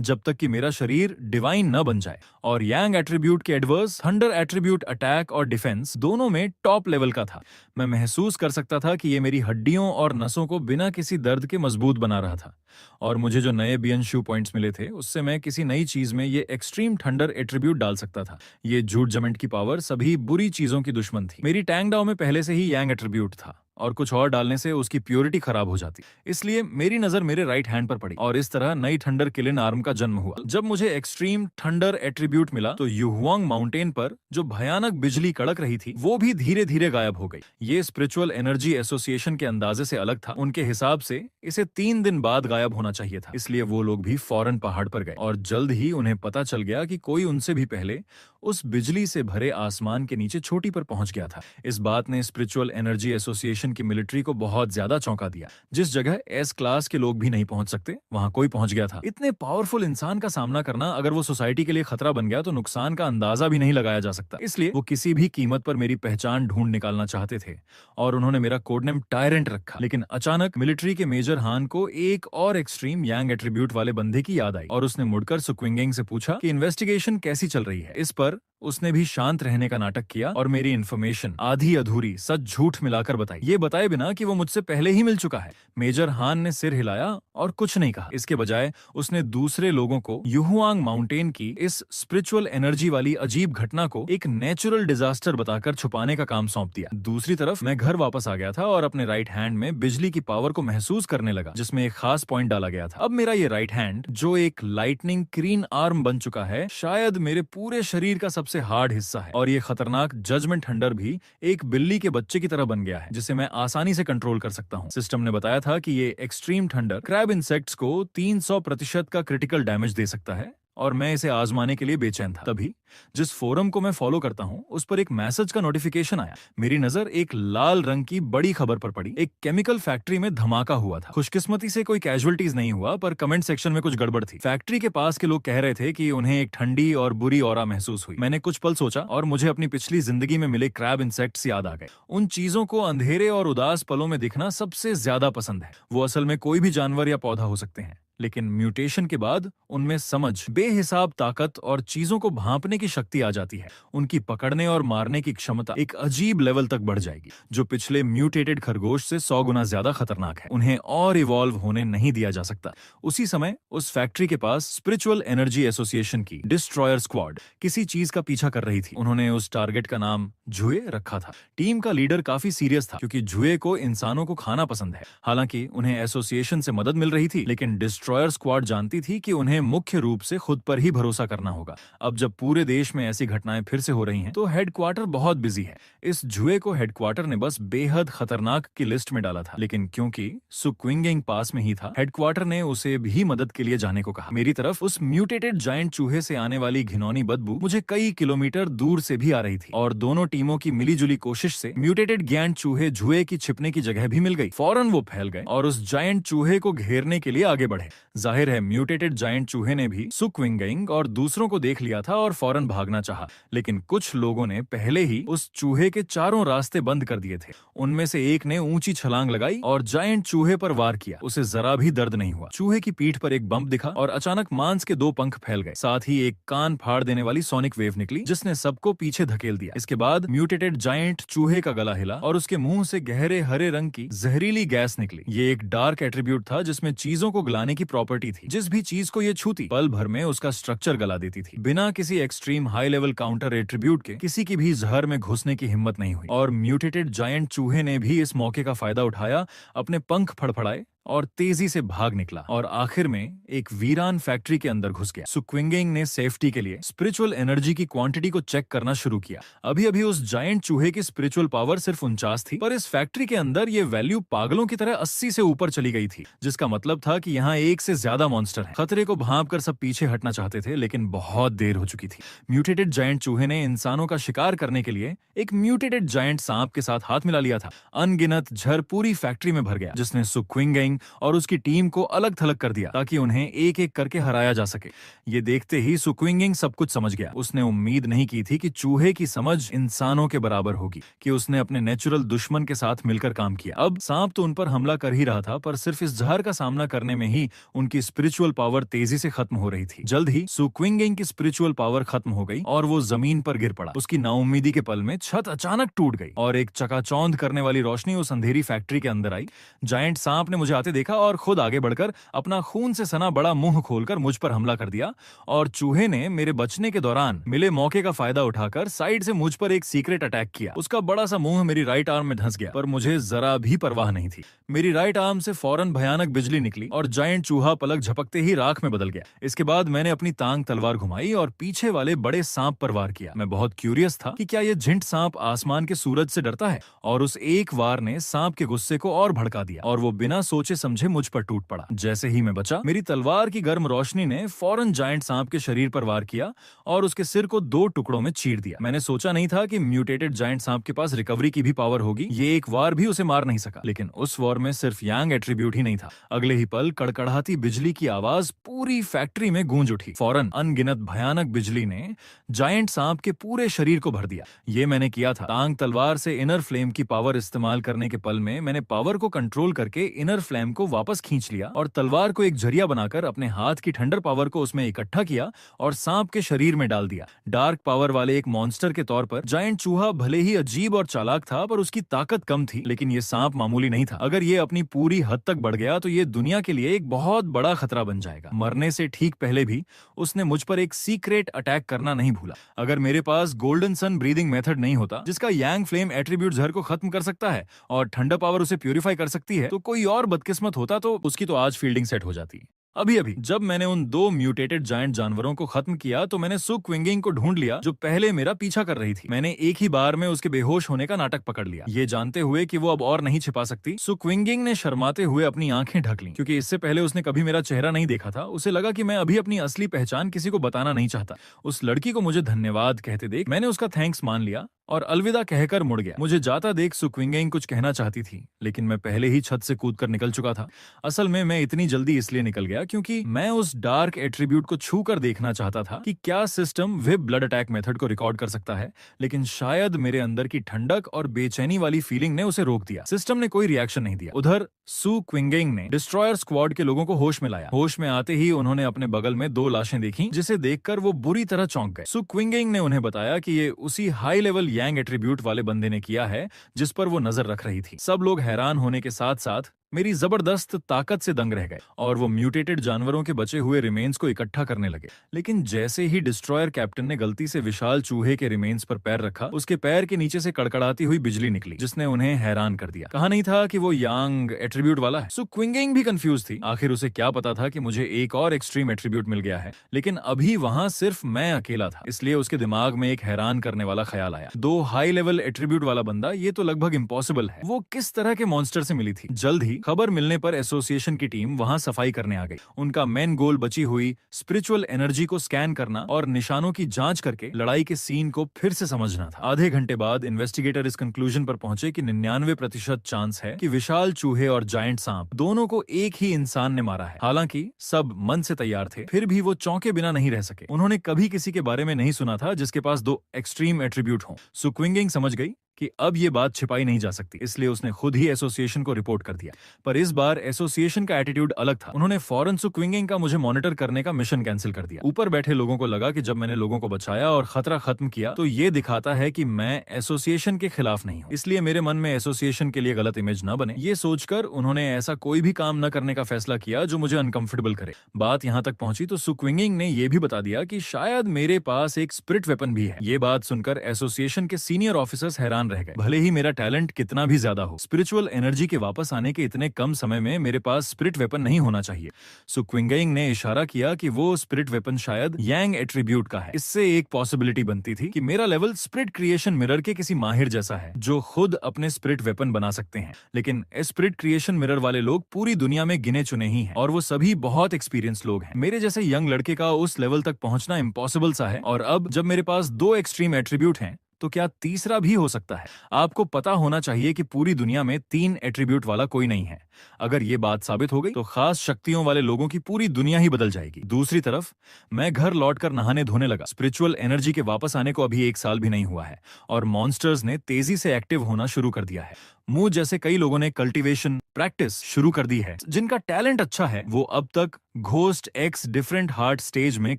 जब तक कि मेरा शरीर डिवाइन न बन जाए। और यांग एट्रीब्यूट के एडवर्स थंडर एट्रीब्यूट अटैक और डिफेंस दोनों में टॉप लेवल का था। मैं महसूस कर सकता था कि ये मेरी हड्डियों और नसों को बिना किसी दर्द के मजबूत बना रहा था। और मुझे जो नए बियनशू पॉइंट्स मिले थे, उससे मैं किसी नई चीज में ये एक्सट्रीम थंडर एट्रीब्यूट डाल सकता था। ये झूठ जमेंट की पावर सभी बुरी चीजों की दुश्मन थी। मेरी टैंगडाओ में पहले से ही यांग एट्रीब्यूट था और कुछ और डालने से उसकी प्योरिटी खराब हो जाती। इसलिए मेरी नजर मेरे राइट हैंड पर पड़ी और इस तरह नई थंडर किलिन आर्म का जन्म हुआ। जब मुझे एक्सट्रीम थंडर एट्रीब्यूट मिला तो युहुआंग माउंटेन पर जो भयानक बिजली कड़क रही थी वो भी धीरे धीरे गायब हो गई। ये स्पिरिचुअल एनर्जी एसोसिएशन के अंदाजे से अलग था। उनके हिसाब से इसे 3 दिन बाद गायब होना चाहिए था। इसलिए वो लोग भी फौरन पहाड़ पर गए और जल्द ही उन्हें पता चल गया कि कोई उनसे भी पहले उस बिजली से भरे आसमान के नीचे छोटी पर पहुंच गया था। इस बात ने स्पिरिचुअल एनर्जी एसोसिएशन फेडरेशन की मिलिट्री को बहुत ज्यादा चौंका दिया। जिस जगह एस क्लास के लोग भी नहीं पहुंच सकते, वहां कोई पहुंच गया था। इतने पावरफुल इंसान का सामना करना, अगर वो सोसाइटी के लिए खतरा बन गया तो नुकसान का अंदाजा भी नहीं लगाया जा सकता। इसलिए वो किसी भी कीमत पर मेरी पहचान ढूंढ निकालना चाहते थे और उन्होंने मेरा कोड नेम टायरेंट रखा। लेकिन अचानक मिलिट्री के मेजर हान को एक और एक्सट्रीम यांग एट्रीब्यूट वाले बंदे की याद आई और उसने मुड़कर सुक्विंगेंग से पूछा कि इन्वेस्टिगेशन कैसी चल रही है। इस पर उसने भी शांत रहने का नाटक किया और मेरी इन्फॉर्मेशन आधी अधूरी, सच झूठ मिलाकर बताई, ये बताए बिना कि वो मुझसे पहले ही मिल चुका है। मेजर हान ने सिर हिलाया और कुछ नहीं कहा। इसके बजाय उसने दूसरे लोगों को युहुआंग माउंटेन की इस स्पिरिचुअल एनर्जी वाली अजीब घटना को एक नेचुरल डिजास्टर बताकर छुपाने का काम सौंप दिया। दूसरी तरफ मैं घर वापस आ गया था और अपने राइट हैंड में बिजली की पावर को महसूस करने लगा, जिसमें एक खास पॉइंट डाला गया था। अब मेरा ये राइट हैंड, जो एक लाइटनिंग ग्रीन आर्म बन चुका है, शायद मेरे पूरे शरीर का सबसे हार्ड हिस्सा है। और ये खतरनाक जजमेंट हंटर भी एक बिल्ली के बच्चे की तरह बन गया है, जिसे मैं आसानी से कंट्रोल कर सकता हूँ। सिस्टम ने बताया था कि ये एक्सट्रीम थंडर क्रैब इंसेक्ट्स को 300% का क्रिटिकल डैमेज दे सकता है और मैं इसे आजमाने के लिए बेचैन था। तभी जिस फोरम को मैं फॉलो करता हूँ उस पर एक मैसेज का नोटिफिकेशन आया। मेरी नजर एक लाल रंग की बड़ी खबर पर पड़ी। एक केमिकल फैक्ट्री में धमाका हुआ था। खुशकिस्मती से कोई कैजुअलिटीज नहीं हुआ, पर कमेंट सेक्शन में कुछ गड़बड़ थी। फैक्ट्री के पास के लोग कह रहे थे कि उन्हें एक ठंडी और बुरी ऑरा महसूस हुई। मैंने कुछ पल सोचा और मुझे अपनी पिछली जिंदगी में मिले क्रैब इंसेक्ट्स याद आ गए। उन चीजों को अंधेरे और उदास पलों में दिखना सबसे ज्यादा पसंद है। वो असल में कोई भी जानवर या पौधा हो सकते हैं, लेकिन म्यूटेशन के बाद उनमें समझ, बेहिसाब ताकत और चीजों को भांपने की शक्ति आ जाती है। उनकी पकड़ने और मारने की क्षमता एक अजीब लेवल तक बढ़ जाएगी, जो पिछले म्यूटेटेड खरगोश से 100 गुना ज्यादा खतरनाक है। उन्हें और इवॉल्व होने नहीं दिया जा सकता। उसी समय उस फैक्ट्री के पास स्पिरिचुअल एनर्जी एसोसिएशन की डिस्ट्रॉयर स्क्वाड किसी चीज का पीछा कर रही थी। उन्होंने उस टारगेट का नाम जुए रखा था। टीम का लीडर काफी सीरियस था, क्योंकि जुए को इंसानों को खाना पसंद है। हालांकि उन्हें एसोसिएशन से मदद मिल रही थी, लेकिन डिस्ट्रॉयर स्क्वाड जानती थी कि उन्हें मुख्य रूप से खुद पर ही भरोसा करना होगा। अब जब पूरे देश में ऐसी घटनाएं फिर से हो रही हैं, तो हेडक्वार्टर बहुत बिजी है। इस जुए को हेडक्वार्टर ने बस बेहद खतरनाक की लिस्ट में डाला था, लेकिन क्योंकि सुक्विंगेंग पास में ही था, हेडक्वार्टर ने उसे भी मदद के लिए जाने को कहा। मेरी तरफ उस म्यूटेटेड जायंट चूहे से आने वाली घिनौनी बदबू मुझे कई किलोमीटर दूर से भी आ रही थी, और दोनों टीमों की मिलीजुली कोशिश से म्यूटेटेड ज्ञान चूहे जुए की छिपने की जगह भी मिल गई। फौरन वो फैल गए और उस जायंट चूहे को घेरने के लिए आगे बढ़े। जाहिर है म्यूटेटेड जायंट चूहे ने भी सुक्विंगेंग और दूसरों को देख लिया था और फौरन भागना चाहा, लेकिन कुछ लोगों ने पहले ही उस चूहे के चारों रास्ते बंद कर दिए थे। उनमें से एक ने ऊंची छलांग लगाई और जायंट चूहे पर वार किया। उसे जरा भी दर्द नहीं हुआ। चूहे की पीठ पर एक बम्प दिखा और अचानक मांस के 2 पंख फैल गए। साथ ही एक कान फाड़ देने वाली सोनिक वेव निकली, जिसने सबको पीछे धकेल दिया। इसके बाद म्यूटेटेड जायंट चूहे का गला हिला और उसके मुंह से गहरे हरे रंग की जहरीली गैस निकली। ये एक डार्क एट्रीब्यूट था जिसमें चीजों को गलाने की प्रॉपर्टी थी। जिस भी चीज को ये छूती, पल भर में उसका स्ट्रक्चर गला देती थी। बिना किसी extreme high level counter attribute के किसी की भी जहर में घुसने की हिम्मत नहीं हुई, और म्यूटेटेड जायंट चूहे ने भी इस मौके का फायदा उठाया, अपने पंख फड़फड़ाए और तेजी से भाग निकला और आखिर में एक वीरान फैक्ट्री के अंदर घुस गया। सुक्विंगेंग ने सेफ्टी के लिए स्पिरिचुअल एनर्जी की क्वांटिटी को चेक करना शुरू किया। अभी अभी उस जायंट चूहे की स्पिरिचुअल पावर सिर्फ 49 थी, पर इस फैक्ट्री के अंदर ये वैल्यू पागलों की तरह 80 से ऊपर चली गई थी, जिसका मतलब था कि यहाँ एक से ज्यादा मॉन्स्टर हैं। खतरे को भांप कर सब पीछे हटना चाहते थे, लेकिन बहुत देर हो चुकी थी। म्यूटेटेड जायंट चूहे ने इंसानों का शिकार करने के लिए एक म्यूटेटेड जायंट सांप के साथ हाथ मिला लिया था। अनगिनत झर पूरी फैक्ट्री में भर गया, जिसने सुक्विंगेंग और उसकी टीम को अलग थलग कर दिया ताकि उन्हें एक एक करके हराया जा सके। ये देखते ही सुक्विंगेंग सब कुछ समझ गया। उसने उम्मीद नहीं की थी कि चूहे की समझ इंसानों के बराबर होगी, कि उसने अपने नेचुरल दुश्मन के साथ मिलकर काम किया। अब सांप तो उन पर हमला कर ही रहा था, पर सिर्फ इस जहर का सामना करने में ही उनकी स्पिरिचुअल पावर तेजी से खत्म हो रही थी। जल्द ही सुक्विंगेंग की स्पिरिचुअल पावर खत्म हो गई और वो जमीन पर गिर पड़ा। उसकी नाउम्मीदी के पल में छत अचानक टूट गई और एक चकाचौंध करने वाली रोशनी उस अंधेरी फैक्ट्री के अंदर आई। जायंट सांप ने मुझे आते देखा और खुद आगे बढ़कर अपना खून से सना बड़ा मुंह खोलकर मुझ पर हमला कर दिया, और चूहे ने मेरे बचने के दौरान मिले मौके का फायदा उठाकर साइड से मुझ पर एक सीक्रेट अटैक किया। उसका बड़ा सा मुंह मेरी राइट आर्म में धंस गया, पर मुझे जरा भी परवाह नहीं थी। मेरी राइट आर्म से फौरन भयानक बिजली निकली और जायंट चूहा पलक झपकते ही राख में बदल गया। इसके बाद मैंने अपनी तांग तलवार घुमाई और पीछे वाले बड़े सांप पर वार किया। मैं बहुत क्यूरियस था कि क्या यह झिंट सांप आसमान के सूरज से डरता है, और उस एक वार ने सांप के गुस्से को और भड़का दिया और वो बिना सोचे सोचे समझे मुझ पर टूट पड़ा। जैसे ही मैं बचा, मेरी तलवार की गर्म रोशनी ने फौरन जायंट सांप के शरीर पर वार किया और उसके सिर को 2 टुकड़ों में चीर दिया। मैंने सोचा नहीं था कि म्यूटेटेड जायंट सांप के पास रिकवरी की भी पावर होगी। ये एक वार भी उसे मार नहीं सका। लेकिन उस वॉर में सिर्फ यांग एट्रीब्यूट ही नहीं था। अगले ही पल कड़कड़ाती बिजली की आवाज पूरी फैक्ट्री में गूंज उठी। फौरन अनगिनत भयानक बिजली ने जायंट सांप के पूरे शरीर को भर दिया। ये मैंने किया था। तांग तलवार से इनर फ्लेम की पावर इस्तेमाल करने के पल में मैंने पावर को कंट्रोल करके इनर फ्लेम को वापस खींच लिया और तलवार को एक जरिया बनाकर अपने हाथ की ठंडर पावर को उसमें इकट्ठा किया और सांप के शरीर में डाल दिया। डार्क पावर वाले एक मॉन्स्टर के तौर पर जायंट चूहा भले ही अजीब और चालाक था, पर उसकी ताकत कम थी। लेकिन ये सांप मामूली नहीं था। अगर ये अपनी पूरी हद तक बढ़ गया तो ये दुनिया के लिए एक बहुत बड़ा खतरा बन जाएगा। मरने से ठीक पहले भी उसने मुझ पर एक सीक्रेट अटैक करना नहीं भूला। अगर मेरे पास गोल्डन सन ब्रीदिंग मेथड नहीं होता, जिसका यांग फ्लेम एट्रीब्यूट जहर को खत्म कर सकता है और ठंडा पावर उसे प्यूरिफाई कर सकती है, तो कोई और बदकिस्मत होता तो उसकी तो आज फील्डिंग सेट हो जाती। अभी अभी जब मैंने उन 2 म्यूटेटेड जायंट जानवरों को खत्म किया तो मैंने सु क्विंगिंग को ढूंढ लिया, जो पहले मेरा पीछा कर रही थी। मैंने एक ही बार में उसके बेहोश होने का नाटक पकड़ लिया, ये जानते हुए कि वो अब और नहीं छिपा सकती। सु क्विंगिंग ने शर्माते हुए अपनी आंखें ढक लीं, क्योंकि इससे पहले उसने कभी मेरा चेहरा नहीं देखा था। उसे लगा कि मैं अभी अपनी असली पहचान किसी को बताना नहीं चाहता। उस लड़की को मुझे धन्यवाद कहते देख मैंने उसका थैंक्स मान लिया और अलविदा कहकर मुड़ गया। मुझे जाता देख सु क्विंगिंग कुछ कहना चाहती थी, लेकिन मैं पहले ही छत से कूदकर निकल चुका था। असल में मैं इतनी जल्दी इसलिए निकल गया क्योंकि मैं उस डार्क एट्रीब्यूट को छू कर देखना चाहता था कि क्या सिस्टम विब ब्लड अटैक मेथड को रिकॉर्ड कर सकता है। लेकिन शायद मेरे अंदर की ठंडक और बेचैनी वाली फीलिंग ने उसे रोक दिया। सिस्टम ने कोई रिएक्शन नहीं दिया। उधर सु क्विंगिंग ने डिस्ट्रॉयर स्क्वाड के लोगों को होश में लाया। होश में आते ही उन्होंने अपने बगल में 2 लाशें देखी, जिसे देखकर वो बुरी तरह चौंक गए। सु क्विंगिंग ने उन्हें बताया कि ये उसी हाई लेवल यांग एट्रीब्यूट वाले बंदे ने किया है जिस पर वो नजर रख रही थी। सब लोग हैरान होने के साथ साथ मेरी जबरदस्त ताकत से दंग रह गए और वो म्यूटेटेड जानवरों के बचे हुए रिमेन्स को इकट्ठा करने लगे। लेकिन जैसे ही डिस्ट्रॉयर कैप्टन ने गलती से विशाल चूहे के रिमेन्स पर पैर रखा, उसके पैर के नीचे से कड़कड़ाती हुई बिजली निकली, जिसने उन्हें हैरान कर दिया। कहा नहीं था कि वो यांग एट्रीब्यूट वाला है। सो क्विंगिंग भी कंफ्यूज थी। आखिर उसे क्या पता था कि मुझे एक और एक्सट्रीम एट्रीब्यूट मिल गया है। लेकिन अभी वहां सिर्फ मैं अकेला था, इसलिए उसके दिमाग में एक हैरान करने वाला ख्याल आया। 2 हाई लेवल एट्रीब्यूट वाला बंदा, ये तो लगभग इम्पॉसिबल है। वो किस तरह के मॉन्स्टर से मिली थी? जल्द ही खबर मिलने पर एसोसिएशन की टीम वहां सफाई करने आ गई। उनका मेन गोल बची हुई स्पिरिचुअल एनर्जी को स्कैन करना और निशानों की जांच करके लड़ाई के सीन को फिर से समझना था। आधे घंटे बाद इन्वेस्टिगेटर इस कंक्लूजन पर पहुंचे कि 99% चांस है कि विशाल चूहे और जायंट सांप दोनों को एक ही इंसान ने मारा है। हालांकि सब मन से तैयार थे, फिर भी वो चौंके बिना नहीं रह सके। उन्होंने कभी किसी के बारे में नहीं सुना था जिसके पास 2 एक्सट्रीम एट्रीब्यूट हों। सु क्विंगिंग समझ गई कि अब ये बात छिपाई नहीं जा सकती, इसलिए उसने खुद ही एसोसिएशन को रिपोर्ट कर दिया। पर इस बार एसोसिएशन का एटीट्यूड अलग था। उन्होंने फौरन सु क्विंगिंग का मुझे मॉनिटर करने का मिशन कैंसिल कर दिया। ऊपर बैठे लोगों को लगा कि जब मैंने लोगों को बचाया और खतरा खत्म किया तो ये दिखाता है कि मैं एसोसिएशन के खिलाफ नहीं हूँ, इसलिए मेरे मन में एसोसिएशन के लिए गलत इमेज न बने। ये सोचकर उन्होंने ऐसा कोई भी काम न करने का फैसला किया जो मुझे अनकंफर्टेबल करे। बात यहाँ तक पहुंची तो सु क्विंगिंग ने यह भी बता दिया कि शायद मेरे पास एक स्पिरिट वेपन भी है। ये बात सुनकर एसोसिएशन के सीनियर ऑफिसर्स हैरान रह गए। भले ही मेरा टैलेंट कितना भी ज्यादा हो, स्पिरिचुअल एनर्जी के वापस आने के इतने कम समय में मेरे पास स्पिरिट वेपन नहीं होना चाहिए। सो क्विंगिंग ने इशारा किया कि वो स्पिरिट वेपन शायद यांग एट्रीब्यूट का है। इससे एक पॉसिबिलिटी बनती थी कि मेरा लेवल स्पिरिट क्रिएशन मिरर के किसी माहिर जैसा है, जो खुद अपने स्पिरिट वेपन बना सकते हैं। लेकिन स्पिरिट क्रिएशन मिरर वाले लोग पूरी दुनिया में गिने चुने ही हैं और वो सभी बहुत एक्सपीरियंस लोग हैं। मेरे जैसे यंग लड़के का उस लेवल तक पहुंचना इम्पॉसिबल सा है, और अब जब मेरे पास 2 एक्सट्रीम एट्रीब्यूट हैं तो क्या तीसरा भी हो सकता है? आपको पता होना चाहिए कि पूरी दुनिया में 3 एट्रीब्यूट वाला कोई नहीं है। अगर ये बात साबित हो गई तो खास शक्तियों वाले लोगों की पूरी दुनिया ही बदल जाएगी। दूसरी तरफ मैं घर लौटकर नहाने धोने लगा। स्पिरिचुअल एनर्जी के वापस आने को अभी 1 साल भी नहीं हुआ है और मॉन्स्टर्स ने तेजी से एक्टिव होना शुरू कर दिया है। मुझ जैसे कई लोगों ने कल्टीवेशन प्रैक्टिस शुरू कर दी है। जिनका टैलेंट अच्छा है वो अब तक ghost x different heart stage में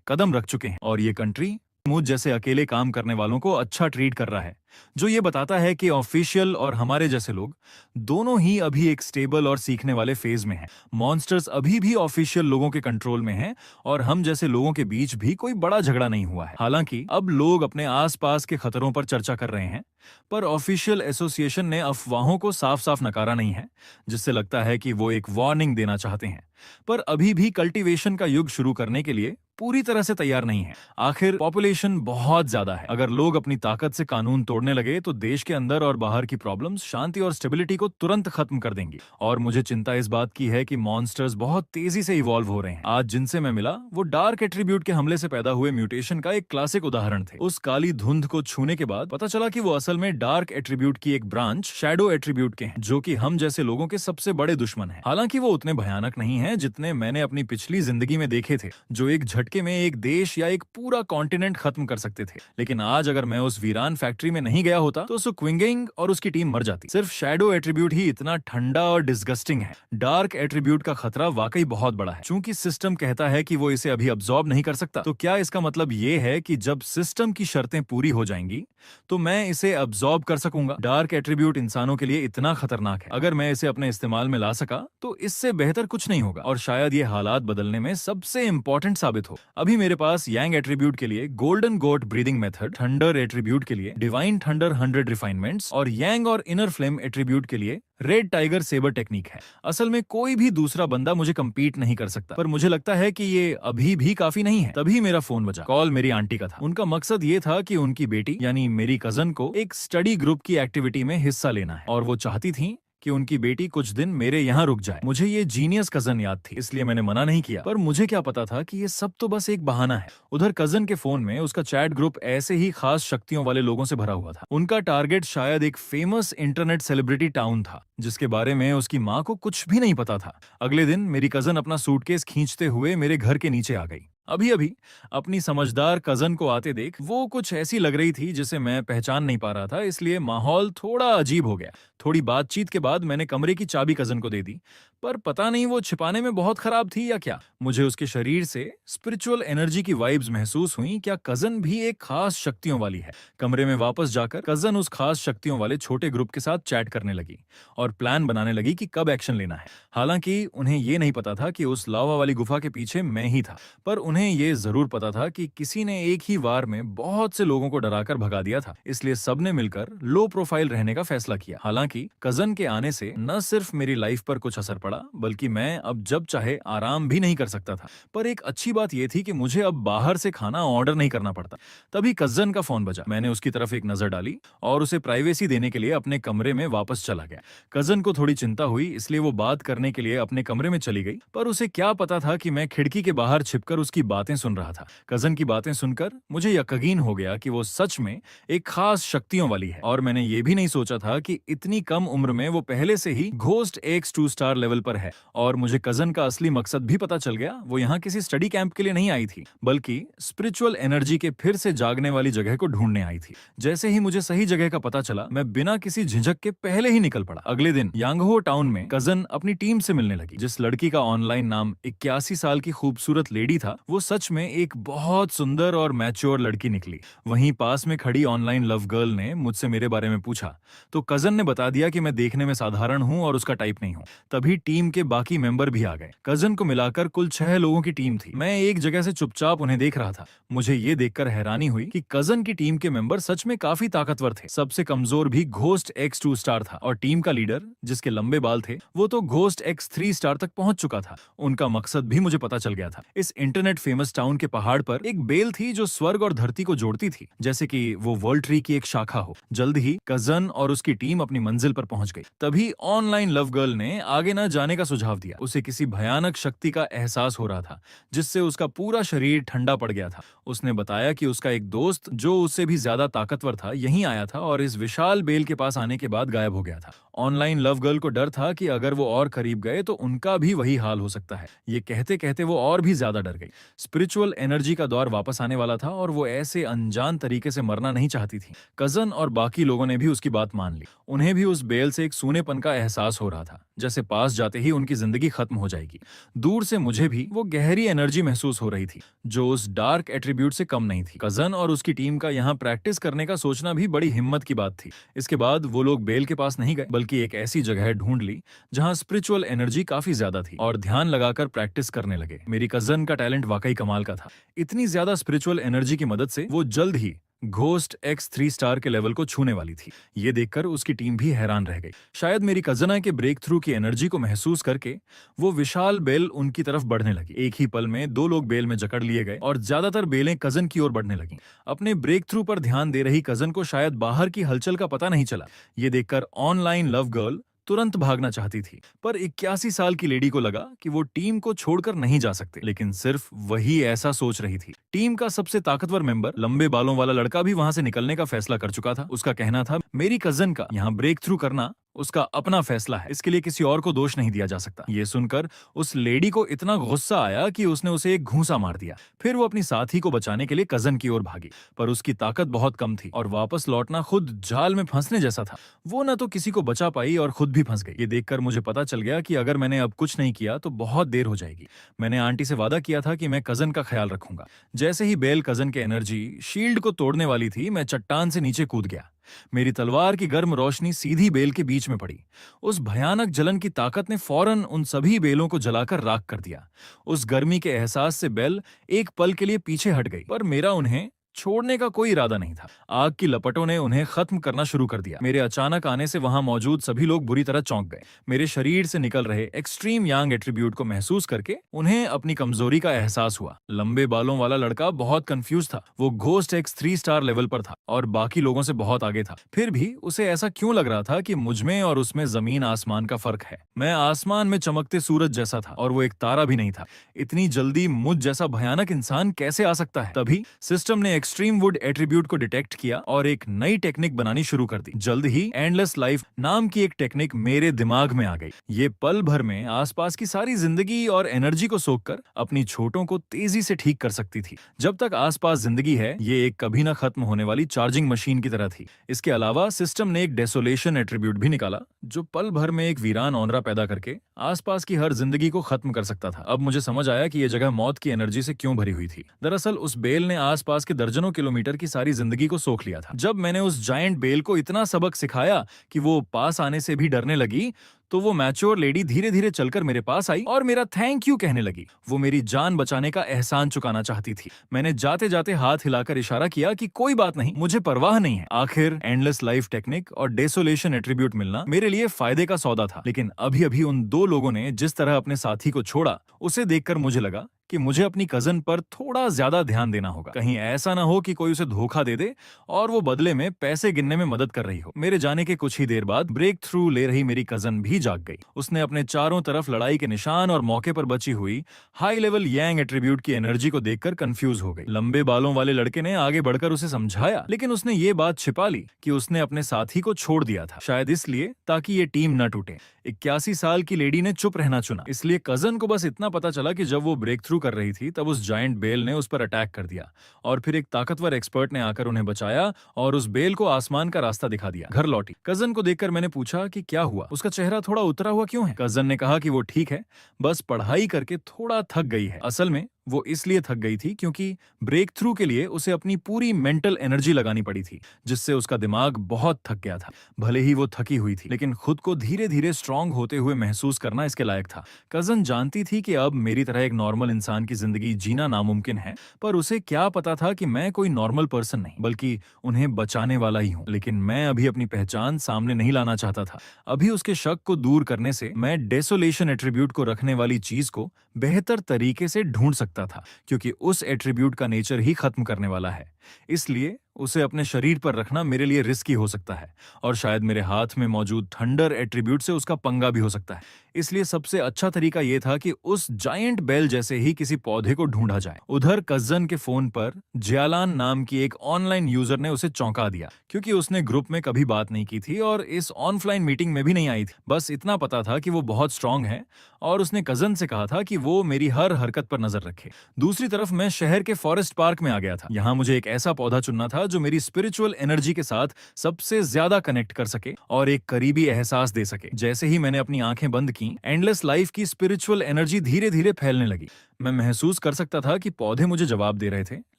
कदम रख चुके हैं, और ये कंट्री मुझ जैसे अकेले काम करने वालों को अच्छा ट्रीट कर रहा है, जो ये बताता है कि ऑफिशियल और हमारे जैसे लोग दोनों ही अभी एक स्टेबल और सीखने वाले फेज में हैं। मॉन्स्टर्स अभी भी ऑफिशियल लोगों के कंट्रोल में हैं और हम जैसे लोगों के बीच भी कोई बड़ा झगड़ा नहीं हुआ है। हालांकि अब लोग अपने आसपास के खतरों पर चर्चा कर रहे हैं, पर ऑफिशियल एसोसिएशन ने अफवाहों को साफ साफ नकारा नहीं है, जिससे लगता है कि वो एक वार्निंग देना चाहते हैं, पर अभी भी कल्टीवेशन का युग शुरू करने के लिए पूरी तरह से तैयार नहीं है। आखिर पॉपुलेशन बहुत ज्यादा है। अगर लोग अपनी ताकत से कानून तोड़ने बनने लगे तो देश के अंदर और बाहर की प्रॉब्लम्स शांति और स्टेबिलिटी को तुरंत खत्म कर देंगी। और मुझे चिंता इस बात की है कि मॉन्स्टर्स बहुत तेजी से इवॉल्व हो रहे हैं। आज जिनसे मैं मिला वो डार्क एट्रीब्यूट के हमले से पैदा हुए म्यूटेशन का एक क्लासिक उदाहरण थे। उस काली धुंध को छूने के बाद पता चला कि वो असल में डार्क एट्रीब्यूट की एक ब्रांच शैडो एट्रीब्यूट के हैं, जो कि हम जैसे लोगों के सबसे बड़े दुश्मन हैं। हालांकि वो उतने भयानक नहीं हैं जितने मैंने अपनी पिछली जिंदगी में देखे थे, जो एक झटके में एक देश या एक पूरा कॉन्टिनेंट खत्म कर सकते थे। लेकिन आज अगर मैं उस वीरान फैक्ट्री में नहीं गया होता तो क्विंगिंग और उसकी टीम मर जाती। सिर्फ शैडो एट्रीब्यूट ही इतना ठंडा और डिस्गस्टिंग है। डार्क एट्रीब्यूट का खतरा वाकई बहुत बड़ा है। चूंकि सिस्टम कहता है कि वो इसे अभी अब्सॉर्ब नहीं कर सकता, तो क्या इसका मतलब ये है कि जब सिस्टम की शर्तें पूरी हो जाएंगी तो मैं इसे अब्सॉर्ब कर सकूंगा? डार्क एट्रीब्यूट इंसानों के लिए इतना खतरनाक है, अगर मैं इसे अपने इस्तेमाल में ला सका तो इससे बेहतर कुछ नहीं होगा, और शायद ये हालात बदलने में सबसे इंपॉर्टेंट साबित हो। अभी मेरे पास यांग एट्रीब्यूट के लिए गोल्डन गोट ब्रीदिंग मेथड, थंडर एट्रीब्यूट के लिए डिवाइन थंडर 100 रिफाइनमेंट्स और यांग और इनर फ्लेम एट्रीब्यूट के लिए रेड टाइगर सेबर टेक्निक है। असल में कोई भी दूसरा बंदा मुझे कम्पीट नहीं कर सकता, पर मुझे लगता है कि ये अभी भी काफी नहीं है। तभी मेरा फोन बजा। कॉल मेरी आंटी का था। उनका मकसद ये था कि उनकी बेटी यानी मेरी कजन को एक स्टडी ग्रुप की एक्टिविटी में हिस्सा लेना है, और वो चाहती थी कि उनकी बेटी कुछ दिन मेरे यहाँ रुक जाए। मुझे ये जीनियस कजन याद थी, इसलिए मैंने मना नहीं किया, पर मुझे क्या पता था कि ये सब तो बस एक बहाना है। उधर कजन के फोन में उसका चैट ग्रुप ऐसे ही खास शक्तियों वाले लोगों से भरा हुआ था। उनका टारगेट शायद एक फेमस इंटरनेट सेलिब्रिटी टाउन था, जिसके बारे में उसकी माँ को कुछ भी नहीं पता था। अगले दिन मेरी कजन अपना सूटकेस खींचते हुए मेरे घर के नीचे आ गई। अभी अभी अपनी समझदार कजन को आते देख वो कुछ ऐसी लग रही थी जिसे मैं पहचान नहीं पा रहा था, इसलिए माहौल थोड़ा अजीब हो गया। थोड़ी बातचीत के बाद मैंने कमरे की चाबी कजन को दे दी, पर पता नहीं वो छिपाने में बहुत खराब थी या क्या। मुझे उसके शरीर से स्पिरिचुअल एनर्जी की वाइब्स महसूस हुई। क्या कजन भी एक खास शक्तियों वाली है? कमरे में वापस जाकर कजन उस खास शक्तियों वाले छोटे ग्रुप के साथ चैट करने लगी और प्लान बनाने लगी कि कब एक्शन लेना है। हालांकि उन्हें ये नहीं पता था कि उस लावा वाली गुफा के पीछे मैं ही था, पर उन्हें ये जरूर पता था कि किसी ने एक ही वार में बहुत से लोगों को डराकर भगा दिया था, इसलिए सबने मिलकर लो प्रोफाइल रहने का फैसला किया। हालांकि कजन के आने से न सिर्फ मेरी लाइफ पर कुछ असर पड़ा, बल्कि मैं अब जब चाहे आराम भी नहीं कर सकता था। पर एक अच्छी बात यह थी कि मुझे अब बाहर से खाना ऑर्डर नहीं करना पड़ता। तभी कजन का फोन बजा। मैंने उसकी तरफ एक नजर डाली और उसे प्राइवेसी देने के लिए अपने कमरे में वापस चला गया। कजन को थोड़ी चिंता हुई, इसलिए वो बात करने के लिए अपने कमरे में चली गई, पर उसे क्या पता था कि मैं खिड़की के बाहर छिपकर उसकी बातें सुन रहा था। कजन की बातें सुनकर मुझे यकीन हो गया कि वो सच में एक खास शक्तियों वाली है, और मैंने ये भी नहीं सोचा था कि इतनी कम उम्र में वो पहले से ही घोस्ट एक्स 2 स्टार लेवल पर है। और मुझे कजन का असली मकसद भी पता चल गया। वो यहाँ किसी स्टडी कैंप के लिए नहीं आई थी, बल्कि स्पिरिचुअल एनर्जी के फिर से जागने वाली जगह को ढूंढने आई थी। जैसे ही मुझे सही जगह का पता चला, मैं बिना किसी झिझक के पहले ही निकल पड़ा। अगले दिन यांगहो टाउन में कजन अपनी टीम से मिलने लगी। जिस लड़की का ऑनलाइन नाम 81 साल की खूबसूरत लेडी था, वो सच में एक बहुत सुंदर और मैच्योर लड़की निकली। वहीं पास में खड़ी ऑनलाइन लव गर्ल ने मुझसे मेरे बारे में पूछा, तो कजन ने बता दिया कि मैं देखने में साधारण हूं और उसका टाइप नहीं हूं। तभी टीम के बाकी मेंबर भी आ गए। कजन को मिलाकर कुल 6 लोगों की टीम थी। मैं एक जगह से चुपचाप उन्हें देख रहा था। मुझे ये देखकर हैरानी हुई कि कजन की टीम के मेंबर सच में काफी ताकतवर थे। सबसे कमजोर भी घोस्ट एक्स 2 स्टार था, और टीम का लीडर जिसके लंबे बाल थे, वो तो घोस्ट एक्स 3 स्टार तक पहुंच चुका था। उनका मकसद भी मुझे पता चल गया था। इस इंटरनेट फेमस टाउन के पहाड़ पर एक बेल थी जो स्वर्ग और धरती को जोड़ती थी, जैसे कि वो वर्ल्ड ट्री की एक शाखा हो। जल्द ही कजन और उसकी टीम अपनी मंजिल पर पहुंच गई। तभी ऑनलाइन लव गर्ल ने आगे न जाने का सुझाव दिया। उसे किसी भयानक शक्ति का एहसास हो रहा था, जिससे उसका पूरा शरीर ठंडा पड़ गया था। उसने बताया कि उसका एक दोस्त जो उससे भी ज्यादा ताकतवर था यहीं आया था, और इस विशाल बेल के पास आने के बाद गायब हो गया था। ऑनलाइन लव गर्ल को डर था कि अगर वो और करीब गए तो उनका भी वही हाल हो सकता है। ये कहते कहते वो और भी ज्यादा डर गई। स्पिरिचुअल एनर्जी का दौर वापस आने वाला था, और वो ऐसे अनजान तरीके से मरना नहीं चाहती थी। कजन और बाकी लोगों ने भी उसकी बात मान ली। उन्हें भी उस बेल से एक सूनेपन का एहसास हो रहा था, जैसे पास जाते ही उनकी जिंदगी खत्म हो जाएगी। दूर से मुझे भी वो गहरी एनर्जी महसूस हो रही थी, जो उस डार्क एट्रीब्यूट से कम नहीं थी। कजन और उसकी टीम का यहाँ प्रैक्टिस करने का सोचना भी बड़ी हिम्मत की बात थी। इसके बाद वो लोग बेल के पास नहीं गए, बल्कि एक ऐसी जगह ढूंढ ली जहाँ स्पिरिचुअल एनर्जी काफी ज्यादा थी, और ध्यान लगाकर प्रैक्टिस करने लगे। मेरी कजन का टैलेंट वाकई कमाल का था। इतनी ज्यादा स्पिरिचुअल एनर्जी की मदद से वो जल्द ही घोस्ट एक्स 3 स्टार के लेवल को छूने वाली थी। ये देखकर उसकी टीम भी हैरान रह गई। शायद मेरी कजन के ब्रेक थ्रू की एनर्जी को महसूस करके वो विशाल बेल उनकी तरफ बढ़ने लगी। एक ही पल में 2 लोग बेल में जकड़ लिए गए और ज्यादातर बेलें कजन की ओर बढ़ने लगी। अपने ब्रेक थ्रू पर ध्यान दे रही कजन को शायद बाहर की हलचल का पता नहीं चला। ये देखकर ऑनलाइन लव गर्ल तुरंत भागना चाहती थी, पर 81 साल की लेडी को लगा कि वो टीम को छोड़कर नहीं जा सकते, लेकिन सिर्फ वही ऐसा सोच रही थी। टीम का सबसे ताकतवर मेंबर, लंबे बालों वाला लड़का भी वहां से निकलने का फैसला कर चुका था। उसका कहना था, मेरी कजन का यहाँ ब्रेक थ्रू करना उसका अपना फैसला है, इसके लिए किसी और को दोष नहीं दिया जा सकता। ये सुनकर उस लेडी को इतना गुस्सा आया कि उसने उसे एक घूंसा मार दिया। फिर वो अपनी साथी को बचाने के लिए कजन की ओर भागी, पर उसकी ताकत बहुत कम थी और वापस लौटना खुद जाल में फंसने जैसा था। वो न तो किसी को बचा पाई और खुद भी फंस गई। ये देखकर मुझे पता चल गया कि अगर मैंने अब कुछ नहीं किया तो बहुत देर हो जाएगी। मैंने आंटी से वादा किया था कि मैं कजन का ख्याल रखूंगा। जैसे ही बेल कजन के एनर्जी शील्ड को तोड़ने वाली थी, मैं चट्टान से नीचे कूद गया। मेरी तलवार की गर्म रोशनी सीधी बेल के बीच में पड़ी। उस भयानक जलन की ताकत ने फौरन उन सभी बेलों को जलाकर राख कर दिया। उस गर्मी के एहसास से बेल एक पल के लिए पीछे हट गई, पर मेरा उन्हें छोड़ने का कोई इरादा नहीं था। आग की लपटों ने उन्हें खत्म करना शुरू कर दिया। मेरे अचानक आने से वहां मौजूद सभी लोग बुरी तरह चौंक गए। मेरे शरीर से निकल रहे एक्सट्रीम यांग एट्रीब्यूट को महसूस करके उन्हें अपनी कमजोरी का एहसास हुआ। लंबे बालों वाला लड़का बहुत कंफ्यूज था। वो घोस्ट एक्स 3 स्टार लेवल पर था और बाकी लोगों से बहुत आगे था। फिर भी उसे ऐसा क्यों लग रहा था कि मुझमें और उसमें जमीन आसमान का फर्क है। मैं आसमान में चमकते सूरज जैसा था और वो एक तारा भी नहीं था। इतनी जल्दी मुझ जैसा भयानक इंसान कैसे आ सकता है? तभी सिस्टम ने एक्सट्रीम वुड एट्रीब्यूट को डिटेक्ट किया और एक नई टेक्निक बनानी शुरू कर दी। जल्द ही एंडलेस लाइफ नाम की एक टेक्निक मेरे दिमाग में आ गई। ये पल भर में आसपास की सारी जिंदगी और एनर्जी को सोखकर अपनी चोटों को तेजी से ठीक कर सकती थी। जब तक आसपास जिंदगी है, ये एक कभी न खत्म होने वाली चार्जिंग मशीन की तरह थी। इसके अलावा सिस्टम ने एक डेसोलेशन एट्रीब्यूट भी निकाला, जो पल भर में एक वीरान ओंदरा पैदा करके आसपास की हर जिंदगी को खत्म कर सकता था। अब मुझे समझ आया कि यह जगह मौत की एनर्जी से क्यों भरी हुई थी। दरअसल उस बेल ने आसपास के दर्जनों किलोमीटर की सारी जिंदगी को सोख लिया था। जब मैंने उस जायंट बेल को इतना सबक सिखाया कि वो पास आने से भी डरने लगी, तो वो मैच्योर लेडी धीरे धीरे चलकर मेरे पास आई और मेरा थैंक यू कहने लगी। वो मेरी जान बचाने का एहसान चुकाना चाहती थी। मैंने जाते जाते हाथ हिलाकर इशारा किया कि कोई बात नहीं, मुझे परवाह नहीं है। आखिर एंडलेस लाइफ टेक्निक और डेसोलेशन एट्रीब्यूट मिलना मेरे लिए फायदे का सौदा था। लेकिन अभी अभी उन 2 लोगों ने जिस तरह अपने साथी को छोड़ा, उसे देखकर मुझे लगा कि मुझे अपनी कजन पर थोड़ा ज्यादा ध्यान देना होगा। कहीं ऐसा ना हो कि कोई उसे धोखा दे दे और वो बदले में पैसे गिनने में मदद कर रही हो। मेरे जाने के कुछ ही देर बाद ब्रेक थ्रू ले रही मेरी कजन भी जाग गई। उसने अपने चारों तरफ लड़ाई के निशान और मौके पर बची हुई हाई लेवल यांग एट्रीब्यूट की एनर्जी को देखकर कंफ्यूज हो गई। लंबे बालों वाले लड़के ने आगे बढ़कर उसे समझाया, लेकिन उसने ये बात छिपा ली कि उसने अपने साथी को छोड़ दिया था, शायद इसलिए ताकि ये टीम न टूटे। 81 साल की लेडी ने चुप रहना चुना, इसलिए कजन को बस इतना पता चला कि जब वो ब्रेक थ्रू कर रही थी तब उस जायंट बेल ने उस पर अटैक कर दिया और फिर एक ताकतवर एक्सपर्ट ने आकर उन्हें बचाया और उस बेल को आसमान का रास्ता दिखा दिया। घर लौटी। कजन को देखकर मैंने पूछा कि क्या हुआ, उसका चेहरा थोड़ा उतरा हुआ क्यों है? कजन ने कहा कि वो ठीक है, बस पढ़ाई करके थोड़ा थक गई है। असल में वो इसलिए थक गई थी क्योंकि ब्रेक थ्रू के लिए उसे अपनी पूरी मेंटल एनर्जी लगानी पड़ी थी, जिससे उसका दिमाग बहुत थक गया था। भले ही वो थकी हुई थी, लेकिन खुद को धीरे धीरे स्ट्रांग होते हुए महसूस करना इसके लायक था। कजन जानती थी कि अब मेरी तरह एक नॉर्मल इंसान की जिंदगी जीना नामुमकिन है, पर उसे क्या पता था कि मैं कोई नॉर्मल पर्सन नहीं बल्कि उन्हें बचाने वाला ही हूँ। लेकिन मैं अभी अपनी पहचान सामने नहीं लाना चाहता था। अभी उसके शक को दूर करने से मैं डेसोलेशन एट्रीब्यूट को रखने वाली चीज को बेहतर तरीके से ढूंढ सकता था, क्योंकि उस एट्रीब्यूट का नेचर ही खत्म करने वाला है। इसलिए उसे अपने शरीर पर रखना मेरे लिए रिस्की हो सकता है और शायद मेरे हाथ में मौजूद थंडर एट्रीब्यूट से उसका पंगा भी हो सकता है। इसलिए सबसे अच्छा तरीका यह था कि उस जायंट बेल जैसे ही किसी पौधे को ढूंढा जाए। उधर कजन के फोन पर ज्यालान नाम की एक ऑनलाइन यूजर ने उसे चौंका दिया, क्योंकि उसने ग्रुप में कभी बात नहीं की थी और इस ऑनलाइन मीटिंग में भी नहीं आई थी। बस इतना पता था कि वो बहुत स्ट्रांग है और उसने कजन से कहा था कि वो मेरी हर हरकत पर नजर रखे। दूसरी तरफ मैं शहर के फॉरेस्ट पार्क में आ गया था। यहाँ मुझे एक ऐसा पौधा चुनना था जो मेरी स्पिरिचुअल एनर्जी के साथ सबसे ज्यादा कनेक्ट कर सके और एक करीबी एहसास दे सके। जैसे ही मैंने अपनी आंखें बंद की, एंडलेस लाइफ की स्पिरिचुअल एनर्जी धीरे धीरे फैलने लगी। मैं महसूस कर सकता था कि पौधे मुझे जवाब दे रहे थे,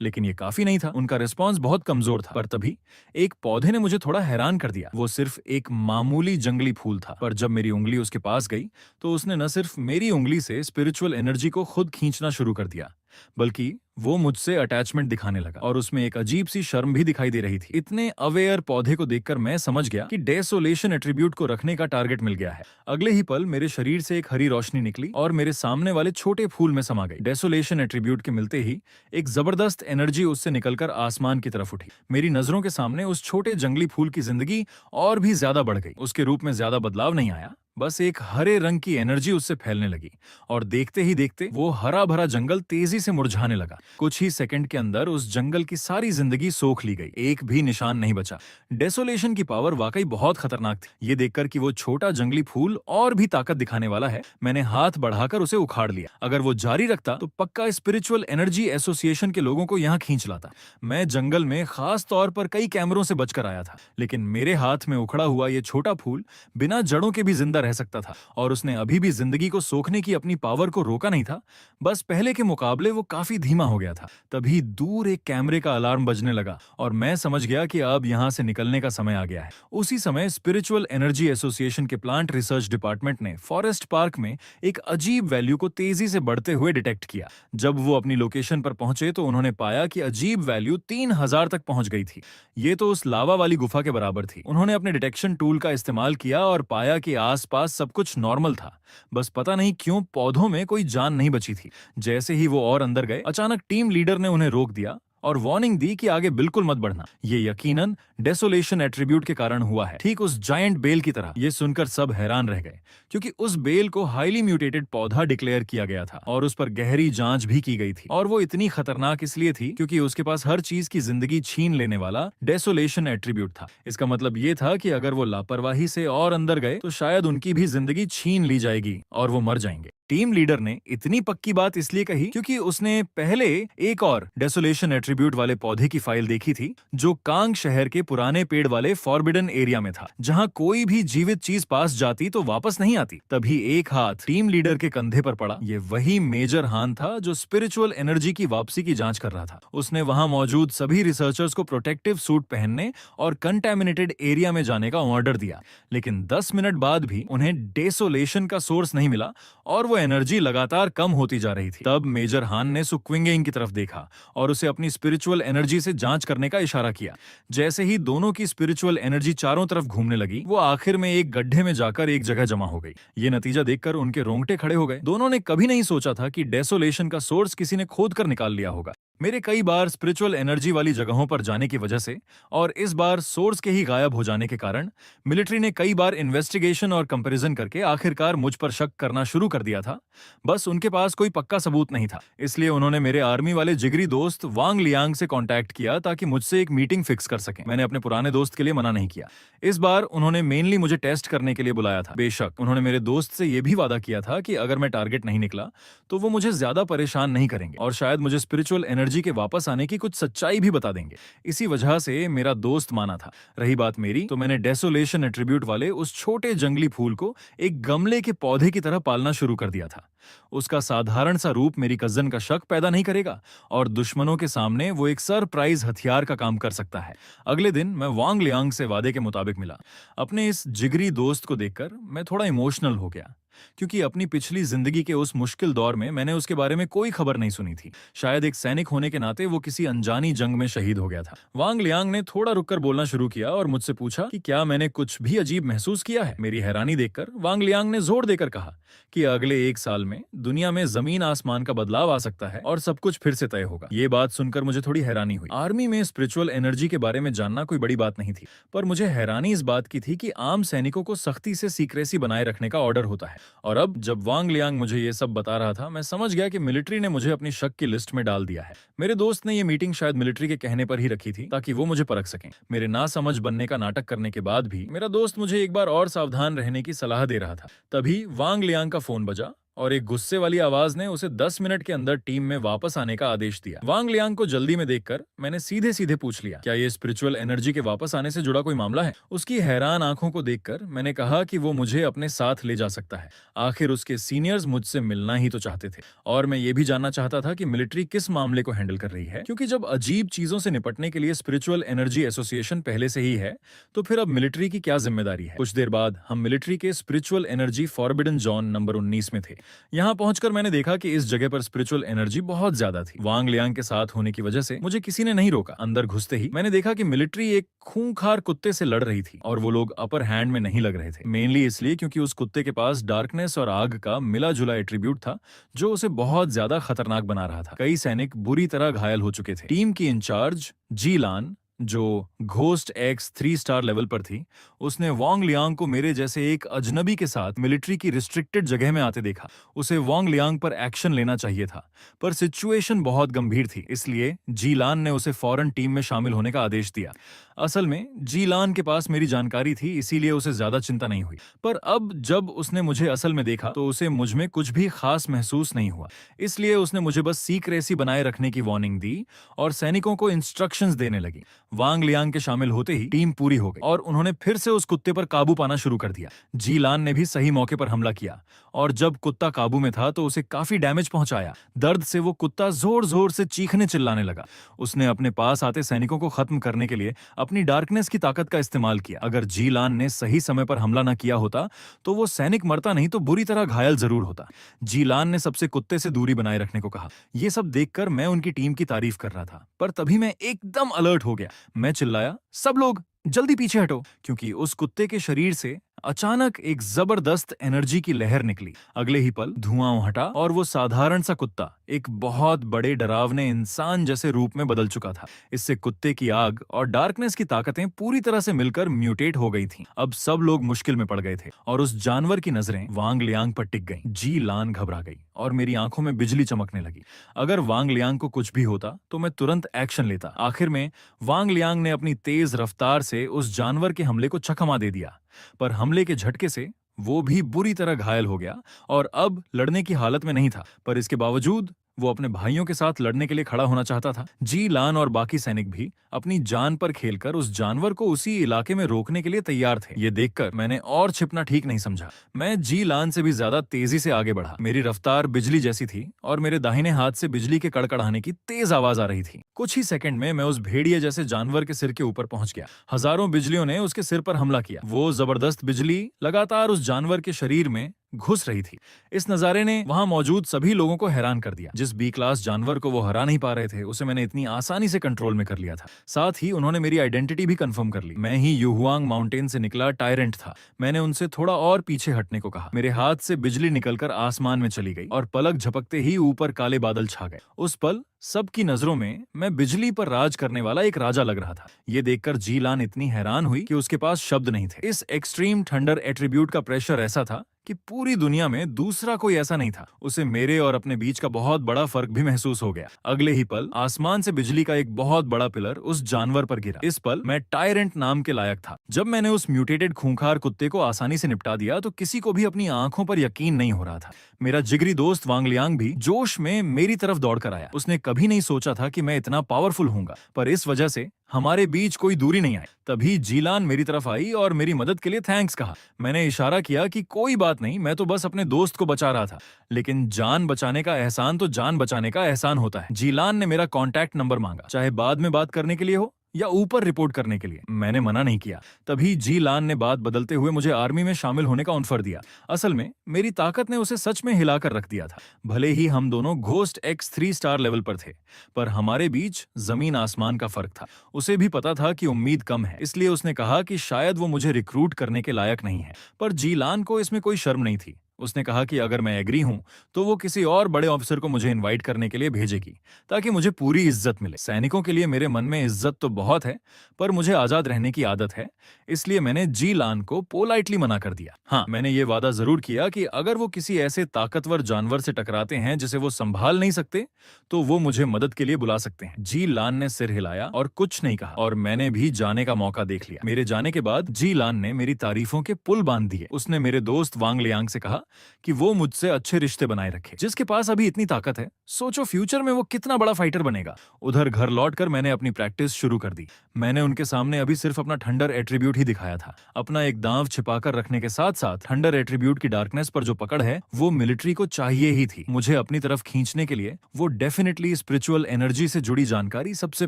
लेकिन ये काफी नहीं था। उनका रिस्पॉन्स बहुत कमजोर था। पर तभी एक पौधे ने मुझे थोड़ा हैरान कर दिया। वो सिर्फ एक मामूली जंगली फूल था, पर जब मेरी उंगली उसके पास गई तो उसने न सिर्फ मेरी उंगली से स्पिरिचुअल एनर्जी को खुद खींचना शुरू कर दिया, बल्कि वो मुझसे अटैचमेंट दिखाने लगा और उसमें एक अजीब सी शर्म भी दिखाई दे रही थी। इतने अवेयर पौधे को देखकर मैं समझ गया कि डेसोलेशन एट्रीब्यूट को रखने का टारगेट मिल गया है। अगले ही पल मेरे शरीर से एक हरी रोशनी निकली और मेरे सामने वाले छोटे फूल में समा गई। डेसोलेशन एट्रीब्यूट के मिलते ही एक जबरदस्त एनर्जी उससे निकलकर आसमान की तरफ उठी। मेरी नजरों के सामने उस छोटे जंगली फूल की जिंदगी और भी ज्यादा बढ़ गई। उसके रूप में ज्यादा बदलाव नहीं आया, बस एक हरे रंग की एनर्जी उससे फैलने लगी और देखते ही देखते वो हरा भरा जंगल तेजी से मुरझाने लगा। कुछ ही सेकंड के अंदर उस जंगल की सारी जिंदगी सोख ली गई, एक भी निशान नहीं बचा। डेसोलेशन की पावर वाकई बहुत खतरनाक थी। ये देखकर कि वो छोटा जंगली फूल और भी ताकत दिखाने वाला है, मैंने हाथ बढ़ाकर उसे उखाड़ लिया। अगर वो जारी रखता तो पक्का स्पिरिचुअल एनर्जी एसोसिएशन के लोगों को यहाँ खींच लाता। मैं जंगल में खास तौर पर कई कैमरों से बचकर आया था, लेकिन मेरे हाथ में उखड़ा हुआ ये छोटा फूल बिना जड़ों के भी जिंदा रह सकता था और उसने अभी भी जिंदगी को सोखने की अपनी पावर को रोका नहीं था। बस पहले के मुकाबले वो काफी धीमा हो गया था। तभी दूर एक कैमरे का अलार्म बजने लगा और मैं समझ गया कि अब यहां से निकलने का समय आ गया है। उसी समय स्पिरिचुअल एनर्जी एसोसिएशन के प्लांट रिसर्च डिपार्टमेंट ने फॉरेस्ट पार्क में एक अजीब वैल्यू को तेजी से बढ़ते हुए डिटेक्ट किया। जब वो अपनी लोकेशन पर पहुंचे तो उन्होंने पाया कि अजीब वैल्यू 3000 तक पहुंच गई थी। ये तो उस लावा वाली गुफा के बराबर थी। उन्होंने अपने डिटेक्शन टूल का इस्तेमाल किया और पाया कि आसपास सब कुछ नॉर्मल था, बस पता नहीं क्यों पौधों में कोई जान नहीं बची थी। जैसे ही वो और अंदर गए, अचानक टीम लीडर ने उन्हें रोक दिया और वार्निंग दी कि आगे बिल्कुल मत बढ़ना। ये यकीनन डेसोलेशन एट्रीब्यूट के कारण हुआ है, ठीक उस जायंट बेल की तरह। ये सुनकर सब हैरान रह गए, क्योंकि उस बेल को हाईली म्यूटेटेड पौधा डिक्लेयर किया गया था और उस पर गहरी जांच भी की गई थी। और वो इतनी खतरनाक इसलिए थी क्योंकि उसके पास हर चीज की जिंदगी छीन लेने वाला डेसोलेशन एट्रीब्यूट था। इसका मतलब ये था कि अगर वो लापरवाही से और अंदर गए तो शायद उनकी भी जिंदगी छीन ली जाएगी और वो मर जाएंगे। टीम लीडर ने इतनी पक्की बात इसलिए कही क्योंकि उसने पहले एक और डेसोलेशन एट्रीब्यूट वाले पौधे की फाइल देखी थी, जो कांग शहर के पुराने पेड़ वाले फॉरबिडन एरिया में था, जहां कोई भी जीवित चीज पास जाती तो वापस नहीं आती। तभी एक हाथ टीम लीडर के कंधे पर पड़ा। ये वही मेजर हान था जो स्पिरिचुअल एनर्जी की वापसी की जांच कर रहा था। उसने वहां मौजूद सभी रिसर्चर्स को प्रोटेक्टिव सूट पहनने और कंटेमिनेटेड एरिया में जाने का ऑर्डर दिया, लेकिन 10 मिनट बाद भी उन्हें डेसोलेशन का सोर्स नहीं मिला और वो एनर्जी लगातार कम होती जा रही थी। तब मेजर हान ने सुक्विंगेंग की तरफ देखा और उसे अपनी स्पिरिचुअल एनर्जी से जांच करने का इशारा किया। जैसे ही दोनों की स्पिरिचुअल एनर्जी चारों तरफ घूमने लगी, वो आखिर में एक गड्ढे में जाकर एक जगह जमा हो गई। ये नतीजा देखकर उनके रोंगटे खड़े हो गए। दोनों ने कभी नहीं सोचा था कि डेसोलेशन का सोर्स किसी ने खोद कर निकाल लिया होगा। मेरे कई बार स्पिरिचुअल एनर्जी वाली जगहों पर जाने की वजह से और इस बार सोर्स के ही गायब हो जाने के कारण मिलिट्री ने कई बार इन्वेस्टिगेशन और कंपैरिजन करके आखिरकार मुझ पर शक करना शुरू कर दिया था। बस उनके पास कोई पक्का सबूत नहीं था, इसलिए उन्होंने मेरे आर्मी वाले जिगरी दोस्त वांग लियांग से कांटेक्ट किया ताकि मुझसे एक मीटिंग फिक्स कर सकें। मैंने अपने पुराने दोस्त के लिए मना नहीं किया। इस बार उन्होंने मेनली मुझे टेस्ट करने के लिए बुलाया था। बेशक उन्होंने मेरे दोस्त से यह भी वादा किया था कि अगर मैं टारगेट नहीं निकला तो वो मुझे ज्यादा परेशान नहीं करेंगे और शायद मुझे स्पिरिचुअल एनर्जी के वापस आने की कुछ सच्चाई भी बता देंगे। इसी वजह से मेरा दोस्त माना था। रही बात मेरी, तो मैंने डेसोलेशन एट्रीब्यूट वाले उस छोटे जंगली फूल को एक गमले के पौधे की तरह पालना शुरू कर दिया था। उसका साधारण सा रूप मेरी कजन का शक पैदा नहीं करेगा और दुश्मनों के सामने वो एक सरप्राइज हथियार का काम कर सकता है। अगले दिन मैं वांग लियांग से वादे के मुताबिक मिला। अपने इस जिगरी दोस्त को देखकर मैं थोड़ा इमोशनल हो गया, क्योंकि अपनी पिछली जिंदगी के उस मुश्किल दौर में मैंने उसके बारे में कोई खबर नहीं सुनी थी। शायद एक सैनिक होने के नाते वो किसी अनजानी जंग में शहीद हो गया था। वांग लियांग ने थोड़ा रुककर बोलना शुरू किया और मुझसे पूछा कि क्या मैंने कुछ भी अजीब महसूस किया है। मेरी हैरानी देखकर वांग लियांग ने जोर देकर कहा कि अगले 1 साल में दुनिया में जमीन आसमान का बदलाव आ सकता है और सब कुछ फिर से तय होगा। ये बात सुनकर मुझे थोड़ी हैरानी हुई। आर्मी में स्पिरिचुअल एनर्जी के बारे में जानना कोई बड़ी बात नहीं थी, पर मुझे हैरानी इस बात की थी कि आम सैनिकों को सख्ती से सीक्रेसी बनाए रखने का ऑर्डर होता है। और अब जब वांग लियांग मुझे ये सब बता रहा था, मैं समझ गया कि मिलिट्री ने मुझे अपनी शक की लिस्ट में डाल दिया है। मेरे दोस्त ने ये मीटिंग शायद मिलिट्री के कहने पर ही रखी थी ताकि वो मुझे परख सकें। मेरे नासमझ बनने का नाटक करने के बाद भी मेरा दोस्त मुझे एक बार और सावधान रहने की सलाह दे रहा था। तभी वांग लियांग का फोन बजा और एक गुस्से वाली आवाज ने उसे 10 मिनट के अंदर टीम में वापस आने का आदेश दिया। वांग लियांग को जल्दी में देखकर मैंने सीधे सीधे पूछ लिया, क्या ये स्पिरिचुअल एनर्जी के वापस आने से जुड़ा कोई मामला है? उसकी हैरान आंखों को देखकर मैंने कहा कि वो मुझे अपने साथ ले जा सकता है। आखिर उसके सीनियर्स मुझसे मिलना ही तो चाहते थे और मैं ये भी जानना चाहता था कि मिलिट्री किस मामले को हैंडल कर रही है, क्योंकि जब अजीब चीजों से निपटने के लिए स्पिरिचुअल एनर्जी एसोसिएशन पहले से ही है तो फिर अब मिलिट्री की क्या जिम्मेदारी है। कुछ देर बाद हम मिलिट्री के spiritual energy forbidden zone number 19 में थे। यहाँ पहुंचकर मैंने देखा कि इस जगह पर स्पिरिचुअल एनर्जी बहुत ज्यादा थी। वांग लियांग के साथ होने की वजह से मुझे किसी ने नहीं रोका। अंदर घुसते ही मैंने देखा कि मिलिट्री एक खूंखार कुत्ते से लड़ रही थी और वो लोग अपर हैंड में नहीं लग रहे थे, मेनली इसलिए क्योंकि उस कुत्ते के पास डार्कनेस और आग का मिला जुला एट्रीब्यूट था जो उसे बहुत ज्यादा खतरनाक बना रहा था। कई सैनिक बुरी तरह घायल हो चुके थे। टीम की इंचार्ज जीलान, जो घोस्ट एक्स 3 स्टार लेवल पर थी, उसने वांग लियांग को मेरे जैसे एक अजनबी के साथ मिलिट्री की रिस्ट्रिक्टेड जगह में आते देखा। उसे वांग लियांग पर एक्शन लेना चाहिए था, पर सिचुएशन बहुत गंभीर थी, इसलिए जीलान ने उसे फौरन टीम में शामिल होने का आदेश दिया। असल में जीलान के पास मेरी जानकारी थी, इसीलिए उसे ज्यादा चिंता नहीं हुई। पर अब जब उसने मुझे असल में देखा तो उसे मुझ में कुछ भी खास महसूस नहीं हुआ, इसलिए उसने मुझे बस सीक्रेसी बनाए रखने की वार्निंग दी और सैनिकों को इंस्ट्रक्शंस देने लगी। वांग लियांग के शामिल होते ही टीम पूरी हो गई और उन्होंने फिर से उस कुत्ते पर काबू पाना शुरू कर दिया। जीलान ने भी सही मौके पर हमला किया और जब कुत्ता काबू में था तो उसे काफी डैमेज पहुंचाया। दर्द से वो कुत्ता जोर जोर से चीखने चिल्लाने लगा। उसने अपने पास आते सैनिकों को खत्म करने के लिए अपनी डार्कनेस की ताकत का इस्तेमाल किया। अगर जीलान ने सही समय पर हमला न किया होता तो वो सैनिक मरता नहीं तो बुरी तरह घायल जरूर होता। जीलान ने सबसे कुत्ते से दूरी बनाए रखने को कहा। ये सब देखकर मैं उनकी टीम की तारीफ कर रहा था, पर तभी मैं एकदम अलर्ट हो गया। मैं चिल्लाया, सब लोग जल्दी पीछे हटो, क्योंकि उस कुत्ते के शरीर से अचानक एक जबरदस्त एनर्जी की लहर निकली। अगले ही पल धुआं हटा और वो साधारण सा कुत्ता एक बहुत बड़े डरावने इंसान जैसे रूप में बदल चुका था। इससे कुत्ते की आग और डार्कनेस की ताकतें पूरी तरह से मिलकर म्यूटेट हो गई थीं। अब सब लोग मुश्किल में पड़ गए थे और उस जानवर की नजरें वांग लियांग पर टिक गईं। जी लान घबरा गई और मेरी आंखों में बिजली चमकने लगी। अगर वांग लियांग को कुछ भी होता तो मैं तुरंत एक्शन लेता। आखिर में वांग लियांग ने अपनी तेज रफ्तार से उस जानवर के हमले को चकमा दे दिया, पर हमले के झटके से वो भी बुरी तरह घायल हो गया और अब लड़ने की हालत में नहीं था। पर इसके बावजूद वो अपने भाइयों के साथ लड़ने के लिए खड़ा होना चाहता था। जी लान और बाकी सैनिक भी अपनी जान पर खेलकर उस जानवर को उसी इलाके में रोकने के लिए तैयार थे। ये देखकर मैंने और छिपना ठीक नहीं समझा। मैं जी लान से भी ज्यादा तेजी से आगे बढ़ा। मेरी रफ्तार बिजली जैसी थी और मेरे दाहिने हाथ से बिजली के कड़कड़ाने की तेज आवाज आ रही थी। कुछ ही सेकंड में मैं उस भेड़िए जैसे जानवर के सिर के ऊपर पहुंच गया। हजारों बिजलियों ने उसके सिर पर हमला किया। वो जबरदस्त बिजली लगातार उस जानवर के शरीर में घुस रही थी। इस नजारे ने वहां मौजूद सभी लोगों को हैरान कर दिया। जिस बी क्लास जानवर को वो हरा नहीं पा रहे थे, उसे मैंने इतनी आसानी से कंट्रोल में कर लिया था। साथ ही उन्होंने मेरी आइडेंटिटी भी कंफर्म कर ली। मैं ही युहुआंग माउंटेन से निकला टायरेंट था। मैंने उनसे थोड़ा और पीछे हटने को कहा। मेरे हाथ से बिजली निकलकर आसमान में चली गई और पलक झपकते ही ऊपर काले बादल छा गए। उस पल सबकी नजरों में मैं बिजली पर राज करने वाला एक राजा लग रहा था। ये देखकर जीलान इतनी हैरान हुई कि उसके पास शब्द नहीं थे। इस एक्सट्रीम थंडर एट्रीब्यूट का प्रेशर ऐसा था कि पूरी दुनिया में दूसरा कोई ऐसा नहीं था। उसे मेरे और अपने बीच का बहुत बड़ा फर्क भी महसूस हो गया। अगले ही पल आसमान से बिजली का एक बहुत बड़ा पिलर उस जानवर पर गिरा। इस पल मैं टायरेंट नाम के लायक था। जब मैंने उस म्यूटेटेड खूंखार कुत्ते को आसानी से निपटा दिया तो किसी को भी अपनी आंखों पर यकीन नहीं हो रहा था। मेरा जिगरी दोस्त वांग लियांग भी जोश में मेरी तरफ दौड़कर आया। उसने कभी नहीं सोचा था कि मैं इतना पावरफुल हूंगा, पर इस वजह से हमारे बीच कोई दूरी नहीं आई। तभी जीलान मेरी तरफ आई और मेरी मदद के लिए थैंक्स कहा। मैंने इशारा किया कि कोई बात नहीं, मैं तो बस अपने दोस्त को बचा रहा था। लेकिन जान बचाने का एहसान तो जान बचाने का एहसान होता है। जीलान ने मेरा कॉन्टैक्ट नंबर मांगा, चाहे बाद में बात करने के लिए हो या ऊपर रिपोर्ट करने के लिए। मैंने मना नहीं किया। तभी जी लान ने बात बदलते हुए मुझे आर्मी में शामिल होने का ऑफर दिया। असल में मेरी ताकत ने उसे सच में हिलाकर रख दिया था। भले ही हम दोनों घोस्ट एक्स 3 स्टार लेवल पर थे, पर हमारे बीच जमीन आसमान का फर्क था। उसे भी पता था कि उम्मीद कम है, इसलिए उसने कहा कि शायद वो मुझे रिक्रूट करने के लायक नहीं है। पर जी लान को इसमें कोई शर्म नहीं थी। उसने कहा कि अगर मैं एग्री हूं तो वो किसी और बड़े ऑफिसर को मुझे इनवाइट करने के लिए भेजेगी, ताकि मुझे पूरी इज्जत मिले। सैनिकों के लिए मेरे मन में इज्जत तो बहुत है, पर मुझे आजाद रहने की आदत है, इसलिए मैंने जी लान को पोलाइटली मना कर दिया। हाँ, मैंने ये वादा जरूर किया कि अगर वो किसी ऐसे ताकतवर जानवर से टकराते हैं जिसे वो संभाल नहीं सकते, तो वो मुझे मदद के लिए बुला सकते हैं। जी लान ने सिर हिलाया और कुछ नहीं कहा, और मैंने भी जाने का मौका देख लिया। मेरे जाने के बाद जी लान ने मेरी तारीफों के पुल बांध दिए। उसने मेरे दोस्त वांग लियांग से कहा कि वो मुझसे अच्छे रिश्ते बनाए रखे। जिसके पास अभी इतनी ताकत है, सोचो फ्यूचर में वो कितना बड़ा फाइटर बनेगा। उधर घर लौटकर मैंने अपनी प्रैक्टिस शुरू कर दी। मैंने उनके सामने अभी सिर्फ अपना थंडर एट्रीब्यूट ही दिखाया था। अपना एक दांव छिपाकर रखने के साथ साथ थंडर एट्रीब्यूट की डार्कनेस पर जो पकड़ है, वो मिलिट्री को चाहिए ही थी। मुझे अपनी तरफ खींचने के लिए वो डेफिनेटली स्पिरिचुअल एनर्जी से जुड़ी जानकारी सबसे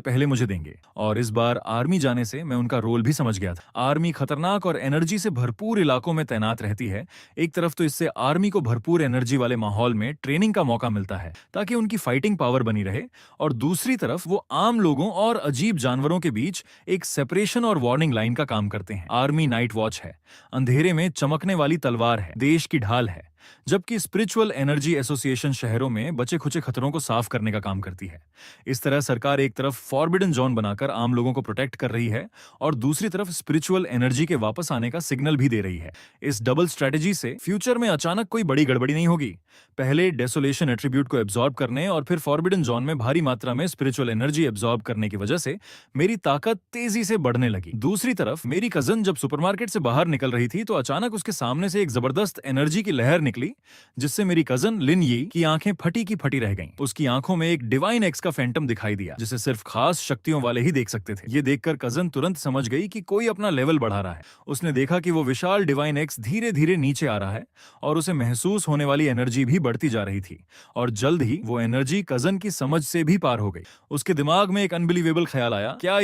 पहले मुझे देंगे। और इस बार आर्मी जाने से मैं उनका रोल भी समझ गया था। आर्मी खतरनाक और एनर्जी से भरपूर इलाकों में तैनात रहती है। एक तरफ तो इससे आर्मी को भरपूर एनर्जी वाले माहौल में ट्रेनिंग का मौका मिलता है ताकि उनकी फाइटिंग पावर बनी रहे, और दूसरी तरफ वो आम लोगों और अजीब जानवरों के बीच एक सेपरेशन और वार्निंग लाइन का काम करते हैं। आर्मी नाइट वॉच है, अंधेरे में चमकने वाली तलवार है, देश की ढाल है, जबकि स्पिरिचुअल एनर्जी एसोसिएशन शहरों में बचे खुचे खतरों को साफ करने का काम करती है। इस तरह सरकार एक तरफ फॉरबिडन जोन बनाकर आम लोगों को प्रोटेक्ट कर रही है और दूसरी तरफ स्पिरिचुअल एनर्जी के वापस आने का सिग्नल भी दे रही है। इस डबल स्ट्रेटजी से फ्यूचर में अचानक कोई बड़ी गड़बड़ी नहीं होगी। पहले डेसोलेशन एट्रीब्यूट को एब्जॉर्ब करने और फिर फॉरबिडन जोन में भारी मात्रा में स्पिरिचुअल एनर्जी एब्जॉर्ब करने की वजह से मेरी ताकत तेजी से बढ़ने लगी। दूसरी तरफ मेरी कजन जब सुपरमार्केट से बाहर निकल रही थी तो अचानक उसके सामने से एक जबरदस्त एनर्जी की लहर निकली, जिससे मेरी कजन लिन यी की आंखें फटी की फटी रह गईं। उसकी आंखों में एक डिवाइन एक्स का फैंटम दिखाई दिया, जिसे सिर्फ खास शक्तियों वाले ही देख सकते थे। ये देखकर कजन तुरंत समझ गई कि कोई अपना लेवल बढ़ा रहा है। उसने देखा कि वो विशाल डिवाइन एक्स धीरे धीरे नीचे आ रहा है और उसे महसूस होने वाली एनर्जी भी बढ़ती जा रही थी, और जल्द ही वो एनर्जी कजन की समझ से भी पार हो गई। उसके दिमाग में एक अनबिलीवेबल ख्याल आया, क्या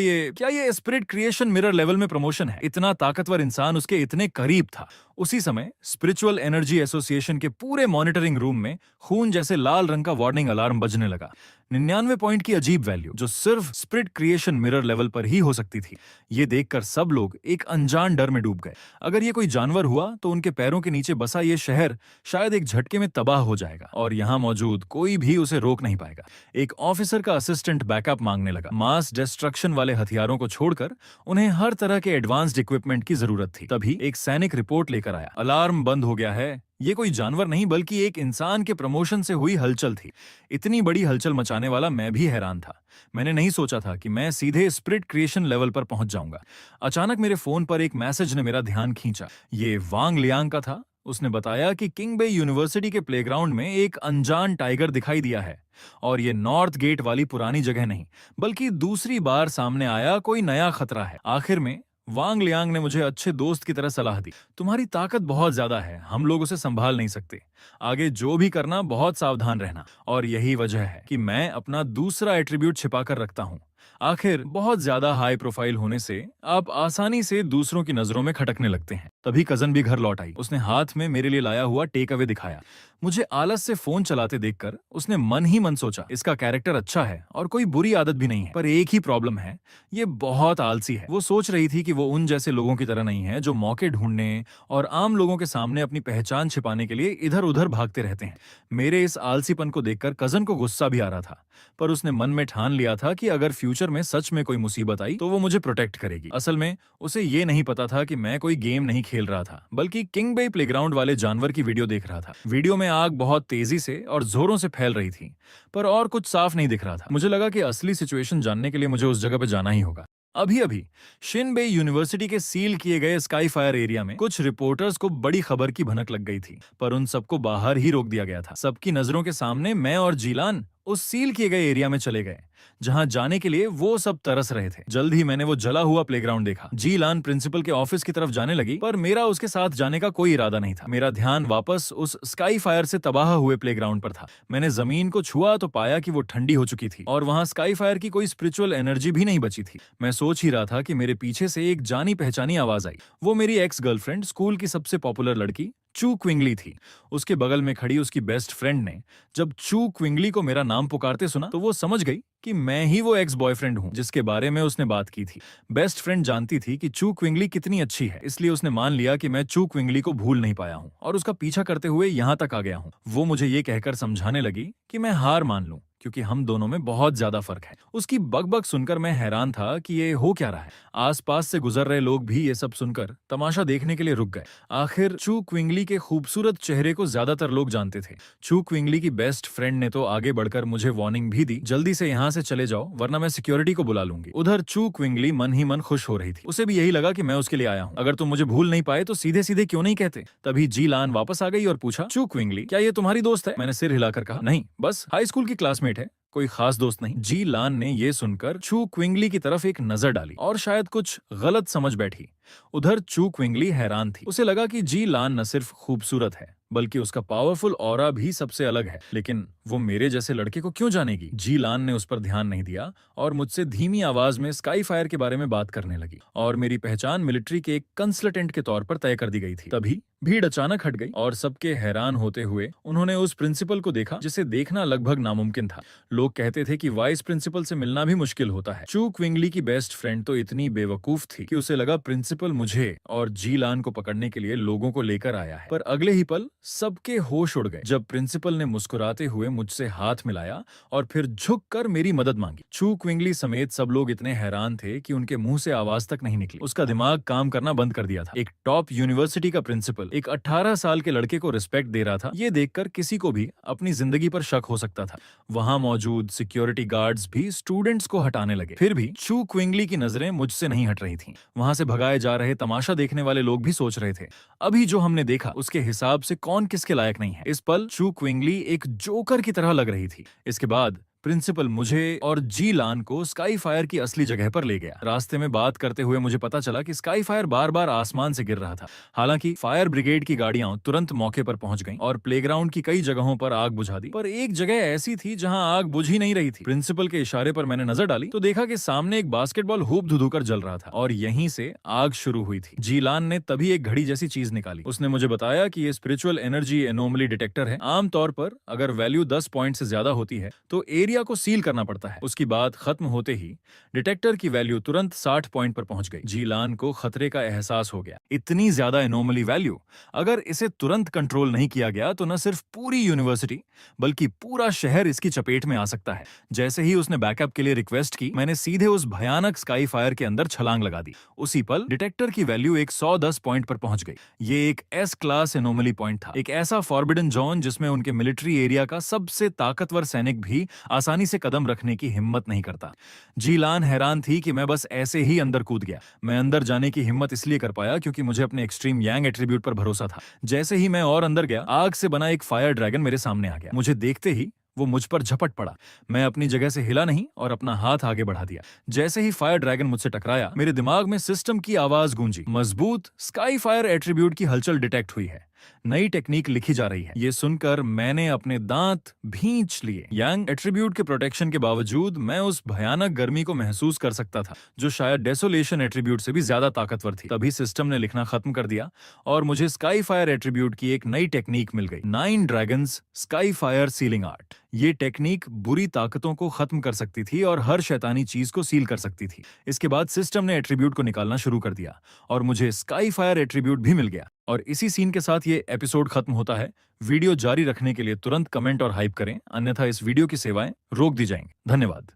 ये स्पिरिट क्रिएशन मिरर लेवल में प्रमोशन है? इतना ताकतवर इंसान उसके इतने करीब था। उसी समय स्पिरिचुअल एनर्जी एसोसिएशन के पूरे मॉनिटरिंग रूम में खून जैसे लाल रंग का वार्निंग अलार्म बजने लगा। 99 पॉइंट की अजीब वैल्यू जो सिर्फ स्पिरिट क्रिएशन मिरर लेवल पर ही हो सकती थी। ये देखकर सब लोग एक अनजान डर में डूब गए। अगर ये कोई जानवर हुआ तो उनके पैरों के नीचे बसा ये शहर शायद एक झटके में तबाह हो जाएगा और यहाँ मौजूद कोई भी उसे रोक नहीं पाएगा। एक ऑफिसर का असिस्टेंट बैकअप मांगने लगा। मास डिस्ट्रक्शन वाले हथियारों को छोड़कर उन्हें हर तरह के एडवांस्ड इक्विपमेंट की जरूरत थी। तभी एक सैनिक रिपोर्ट लेकर आया, अलार्म बंद हो गया है। ये कोई जानवर नहीं बल्कि एक इंसान के प्रमोशन से हुई हलचल थी। इतनी बड़ी हलचल मचाने वाला मैं भी हैरान था। मैंने नहीं सोचा था कि मैं सीधे स्पिरिट क्रिएशन लेवल पर पहुंच जाऊंगा। अचानक मेरे फोन पर एक मैसेज ने मेरा ध्यान खींचा। ये वांग लियांग का था। उसने बताया कि किंग बे यूनिवर्सिटी के प्लेग्राउंड में एक अनजान टाइगर दिखाई दिया है, और ये नॉर्थ गेट वाली पुरानी जगह नहीं बल्कि दूसरी बार सामने आया कोई नया खतरा है। आखिर में वांग लियांग ने मुझे अच्छे दोस्त की तरह सलाह दी, तुम्हारी ताकत बहुत ज्यादा है, हम लोग उसे संभाल नहीं सकते। आगे जो भी करना बहुत सावधान रहना। और यही वजह है कि मैं अपना दूसरा एट्रीब्यूट छिपाकर रखता हूँ। आखिर बहुत ज्यादा हाई प्रोफाइल होने से आप आसानी से दूसरों की नजरों में खटकने लगते हैं। तभी कजन भी घर लौट आई। उसने हाथ में मेरे लिए लाया हुआ टेक अवे दिखाया। मुझे आलस से फोन चलाते देखकर उसने मन ही मन सोचा, इसका कैरेक्टर अच्छा है और कोई बुरी आदत भी नहीं है, पर एक ही प्रॉब्लम है, ये बहुत आलसी है। वो सोच रही थी कि वो उन जैसे लोगों की तरह नहीं है जो मौके ढूंढने और आम लोगों के सामने अपनी पहचान छिपाने के लिए इधर उधर भागते रहते हैं। मेरे इस आलसीपन को देखकर कजन को गुस्सा भी आ रहा था, पर उसने मन में ठान लिया था कि अगर फ्यूचर में सच में कोई मुसीबत आई तो वो मुझे प्रोटेक्ट करेगी। असल में उसे ये नहीं पता था कि मैं कोई गेम नहीं खेल रहा था, बल्कि किंग बे प्लेग्राउंड वाले जानवर की वीडियो देख रहा था। वीडियो में आग बहुत तेजी से और जोरों से फैल रही थी, पर और कुछ साफ नहीं दिख रहा था। मुझे लगा कि असली सिचुएशन जानने के लिए मुझे उस जगह पर जाना ही होगा। अभी अभी शिन बे यूनिवर्सिटी के सील किए गए स्काई फायर एरिया में कुछ रिपोर्टर्स को बड़ी खबर की भनक लग गई थी, पर उन सबको बाहर ही रोक दिया गया था। सबकी नजरों के सामने मैं और जीलान उस सील किए गए एरिया में चले गए जहां जाने के लिए वो सब तरस रहे थे। जल्द ही मैंने वो जला हुआ प्लेग्राउंड देखा। जीलान प्रिंसिपल के ऑफिस की तरफ जाने लगी, पर मेरा उसके साथ जाने का कोई इरादा नहीं था। मेरा ध्यान वापस उस स्काई फायर से तबाह हुए प्लेग्राउंड पर था। मैंने जमीन को छुआ तो पाया कि वो ठंडी हो चुकी थी और वहां स्काई फायर की कोई स्पिरिचुअल एनर्जी भी नहीं बची थी। मैं सोच ही रहा था कि मेरे पीछे से एक जानी पहचानी आवाज आई। वो मेरी एक्स गर्लफ्रेंड, स्कूल की सबसे पॉपुलर लड़की चू क्विंगली थी। उसके बगल में खड़ी उसकी बेस्ट फ्रेंड ने जब चू क्विंगली को मेरा नाम पुकारते सुना तो वो समझ गई कि मैं ही वो एक्स बॉयफ्रेंड हूँ जिसके बारे में उसने बात की थी। बेस्ट फ्रेंड जानती थी कि चू क्विंगली कितनी अच्छी है, इसलिए उसने मान लिया कि मैं चू क्विंगली को भूल नहीं पाया हूँ और उसका पीछा करते हुए यहाँ तक आ गया हूँ। वो मुझे ये कहकर समझाने लगी कि मैं हार मान लूं क्योंकि हम दोनों में बहुत ज्यादा फर्क है। उसकी बकबक सुनकर मैं हैरान था कि ये हो क्या रहा है। आसपास से गुजर रहे लोग भी ये सब सुनकर तमाशा देखने के लिए रुक गए। आखिर चू क्विंगली के खूबसूरत चेहरे को ज्यादातर लोग जानते थे। चू क्विंगली की बेस्ट फ्रेंड ने तो आगे बढ़कर मुझे वार्निंग भी दी, जल्दी से यहाँ से चले जाओ वरना मैं सिक्योरिटी को बुला लूंगी। उधर चू क्विंगली मन ही मन खुश हो रही थी। उसे भी यही लगा कि मैं उसके लिए आया हूँ। अगर तुम मुझे भूल नहीं पाए तो सीधे सीधे क्यों नहीं कहते। तभी जी लान वापस आ गई और पूछा, चू क्विंगली क्या ये तुम्हारी दोस्त है? मैंने सिर हिलाकर कहा, नहीं, बस हाई स्कूल की क्लासमेट है, कोई खास दोस्त नहीं। जी लान ने ये सुनकर चू क्विंगली की तरफ एक नजर डाली और शायद कुछ गलत समझ बैठी। उधर चू क्विंगली हैरान थी। उसे लगा कि जी लान न सिर्फ खूबसूरत है बल्कि उसका पावरफुल ऑरा भी सबसे अलग है। लेकिन वो मेरे जैसे लड़के को क्यों जानेगी? जी लान ने उस पर ध्यान नहीं दिया और मुझसे धीमी आवाज में स्काई फायर के बारे में बात करने लगी और मेरी पहचान मिलिट्री के एक कंसल्टेंट के तौर पर तय कर दी गई थी। तभी भीड़ अचानक हट गई और सबके हैरान होते हुए उन्होंने उस प्रिंसिपल को देखा जिसे देखना लगभग नामुमकिन था। लोग कहते थे कि वाइस प्रिंसिपल से मिलना भी मुश्किल होता है। चू क्विंगली की बेस्ट फ्रेंड तो इतनी बेवकूफ थी कि उसे लगा प्रिंसिपल मुझे और जी लान को पकड़ने के लिए लोगों को लेकर आया है। पर अगले ही पल सबके होश उड़ गए जब प्रिंसिपल ने मुस्कुराते हुए मुझसे हाथ मिलाया और फिर झुककर मेरी मदद मांगी। चू क्विंगली समेत सब लोग इतने हैरान थे कि उनके मुंह से आवाज तक नहीं निकली। उसका दिमाग काम करना बंद कर दिया था। एक टॉप यूनिवर्सिटी का प्रिंसिपल एक 18 साल के लड़के को रिस्पेक्ट दे रहा था, ये देखकर किसी को भी अपनी जिंदगी पर शक हो सकता था। वहां मौजूद सिक्योरिटी गार्ड्स भी स्टूडेंट्स को हटाने लगे। फिर भी चू क्विंगली की नजरें मुझसे नहीं हट रही थीं। वहां से भगाए जा रहे तमाशा देखने वाले लोग भी सोच रहे थे, अभी जो हमने देखा उसके हिसाब से कौन किसके लायक नहीं है। इस पल चू क्विंगली एक जोकर की तरह लग रही थी। इसके बाद प्रिंसिपल मुझे और जी लान को स्काई फायर की असली जगह पर ले गया। रास्ते में बात करते हुए मुझे पता चला कि स्काई फायर बार बार आसमान से गिर रहा था। हालांकि फायर ब्रिगेड की गाड़ियां तुरंत मौके पर पहुंच गईं और प्लेग्राउंड की कई जगहों पर आग बुझा दी, पर एक जगह ऐसी थी जहां आग बुझ ही नहीं रही थी। प्रिंसिपल के इशारे पर मैंने नजर डाली तो देखा कि सामने एक बास्केटबॉल हूप धुधुकर जल रहा था और यहीं से आग शुरू हुई थी। जी लान ने तभी एक घड़ी जैसी चीज निकाली। उसने मुझे बताया कि ये स्पिरिचुअल एनर्जी एनोमली डिटेक्टर है। आमतौर पर अगर वैल्यू 10 पॉइंट से ज्यादा होती है तो एरिया को सील करना पड़ता है। उसकी बात खत्म होते ही डिटेक्टर की वैल्यू तुरंत 60 पॉइंट पर पहुंच गई। जी लान को खतरे का एहसास हो गया। इतनी ज्यादा एनोमली वैल्यू, अगर इसे तुरंत कंट्रोल नहीं किया गया तो न सिर्फ पूरी यूनिवर्सिटी बल्कि पूरा शहर इसकी चपेट में आ सकता है। जैसे ही उसने बैकअप के लिए रिक्वेस्ट की, मैंने सीधे उस भयानक स्काई फायर के अंदर छलांग लगा दी। उसी पल डिटेक्टर की वैल्यू एक 110 पॉइंट पर पहुंच गई। ये एक एस क्लास एनोमली पॉइंट था, एक ऐसा फॉरबिडन जोन जिसमें उनके मिलिट्री एरिया का सबसे ताकतवर सैनिक भी आसानी से कदम रखने की हिम्मत नहीं करता। जी लान हैरान थी कि मैं बस ऐसे ही अंदर कूद गया। मैं अंदर जाने की हिम्मत इसलिए कर पाया क्योंकि मुझे अपने एक्सट्रीम यांग एट्रीब्यूट पर भरोसा था। जैसे ही मैं और अंदर गया, आग से बना एक फायर ड्रैगन मेरे सामने आ गया। मुझे देखते ही वो मुझ पर झपट पड़ा। मैं अपनी जगह से हिला नहीं और अपना हाथ आगे बढ़ा दिया। जैसे ही फायर ड्रैगन मुझसे टकराया, मेरे दिमाग में सिस्टम की आवाज गूंजी, मजबूत स्काई फायर एट्रीब्यूट की हलचल डिटेक्ट हुई है, नई टेक्निक लिखी जा रही है। ये सुनकर मैंने अपने दांत भींच लिए। यांग एट्रीब्यूट के प्रोटेक्शन के बावजूद मैं उस भयानक गर्मी को महसूस कर सकता था जो शायद डेसोलेशन एट्रीब्यूट से भी ज्यादा ताकतवर थी। तभी सिस्टम ने लिखना खत्म कर दिया और मुझे स्काई फायर एट्रीब्यूट की एक नई टेक्निक मिल गई, 9 dragons sky fire ceiling art. ये टेक्निक बुरी ताकतों को खत्म कर सकती थी और हर शैतानी चीज को सील कर सकती थी। इसके बाद सिस्टम ने एट्रीब्यूट को निकालना शुरू कर दिया और मुझे स्काई फायर एट्रीब्यूट भी मिल गया। और इसी सीन के साथ ये एपिसोड खत्म होता है। वीडियो जारी रखने के लिए तुरंत कमेंट और हाइप करें, अन्यथा इस वीडियो की सेवाएं रोक दी जाएंगी। धन्यवाद।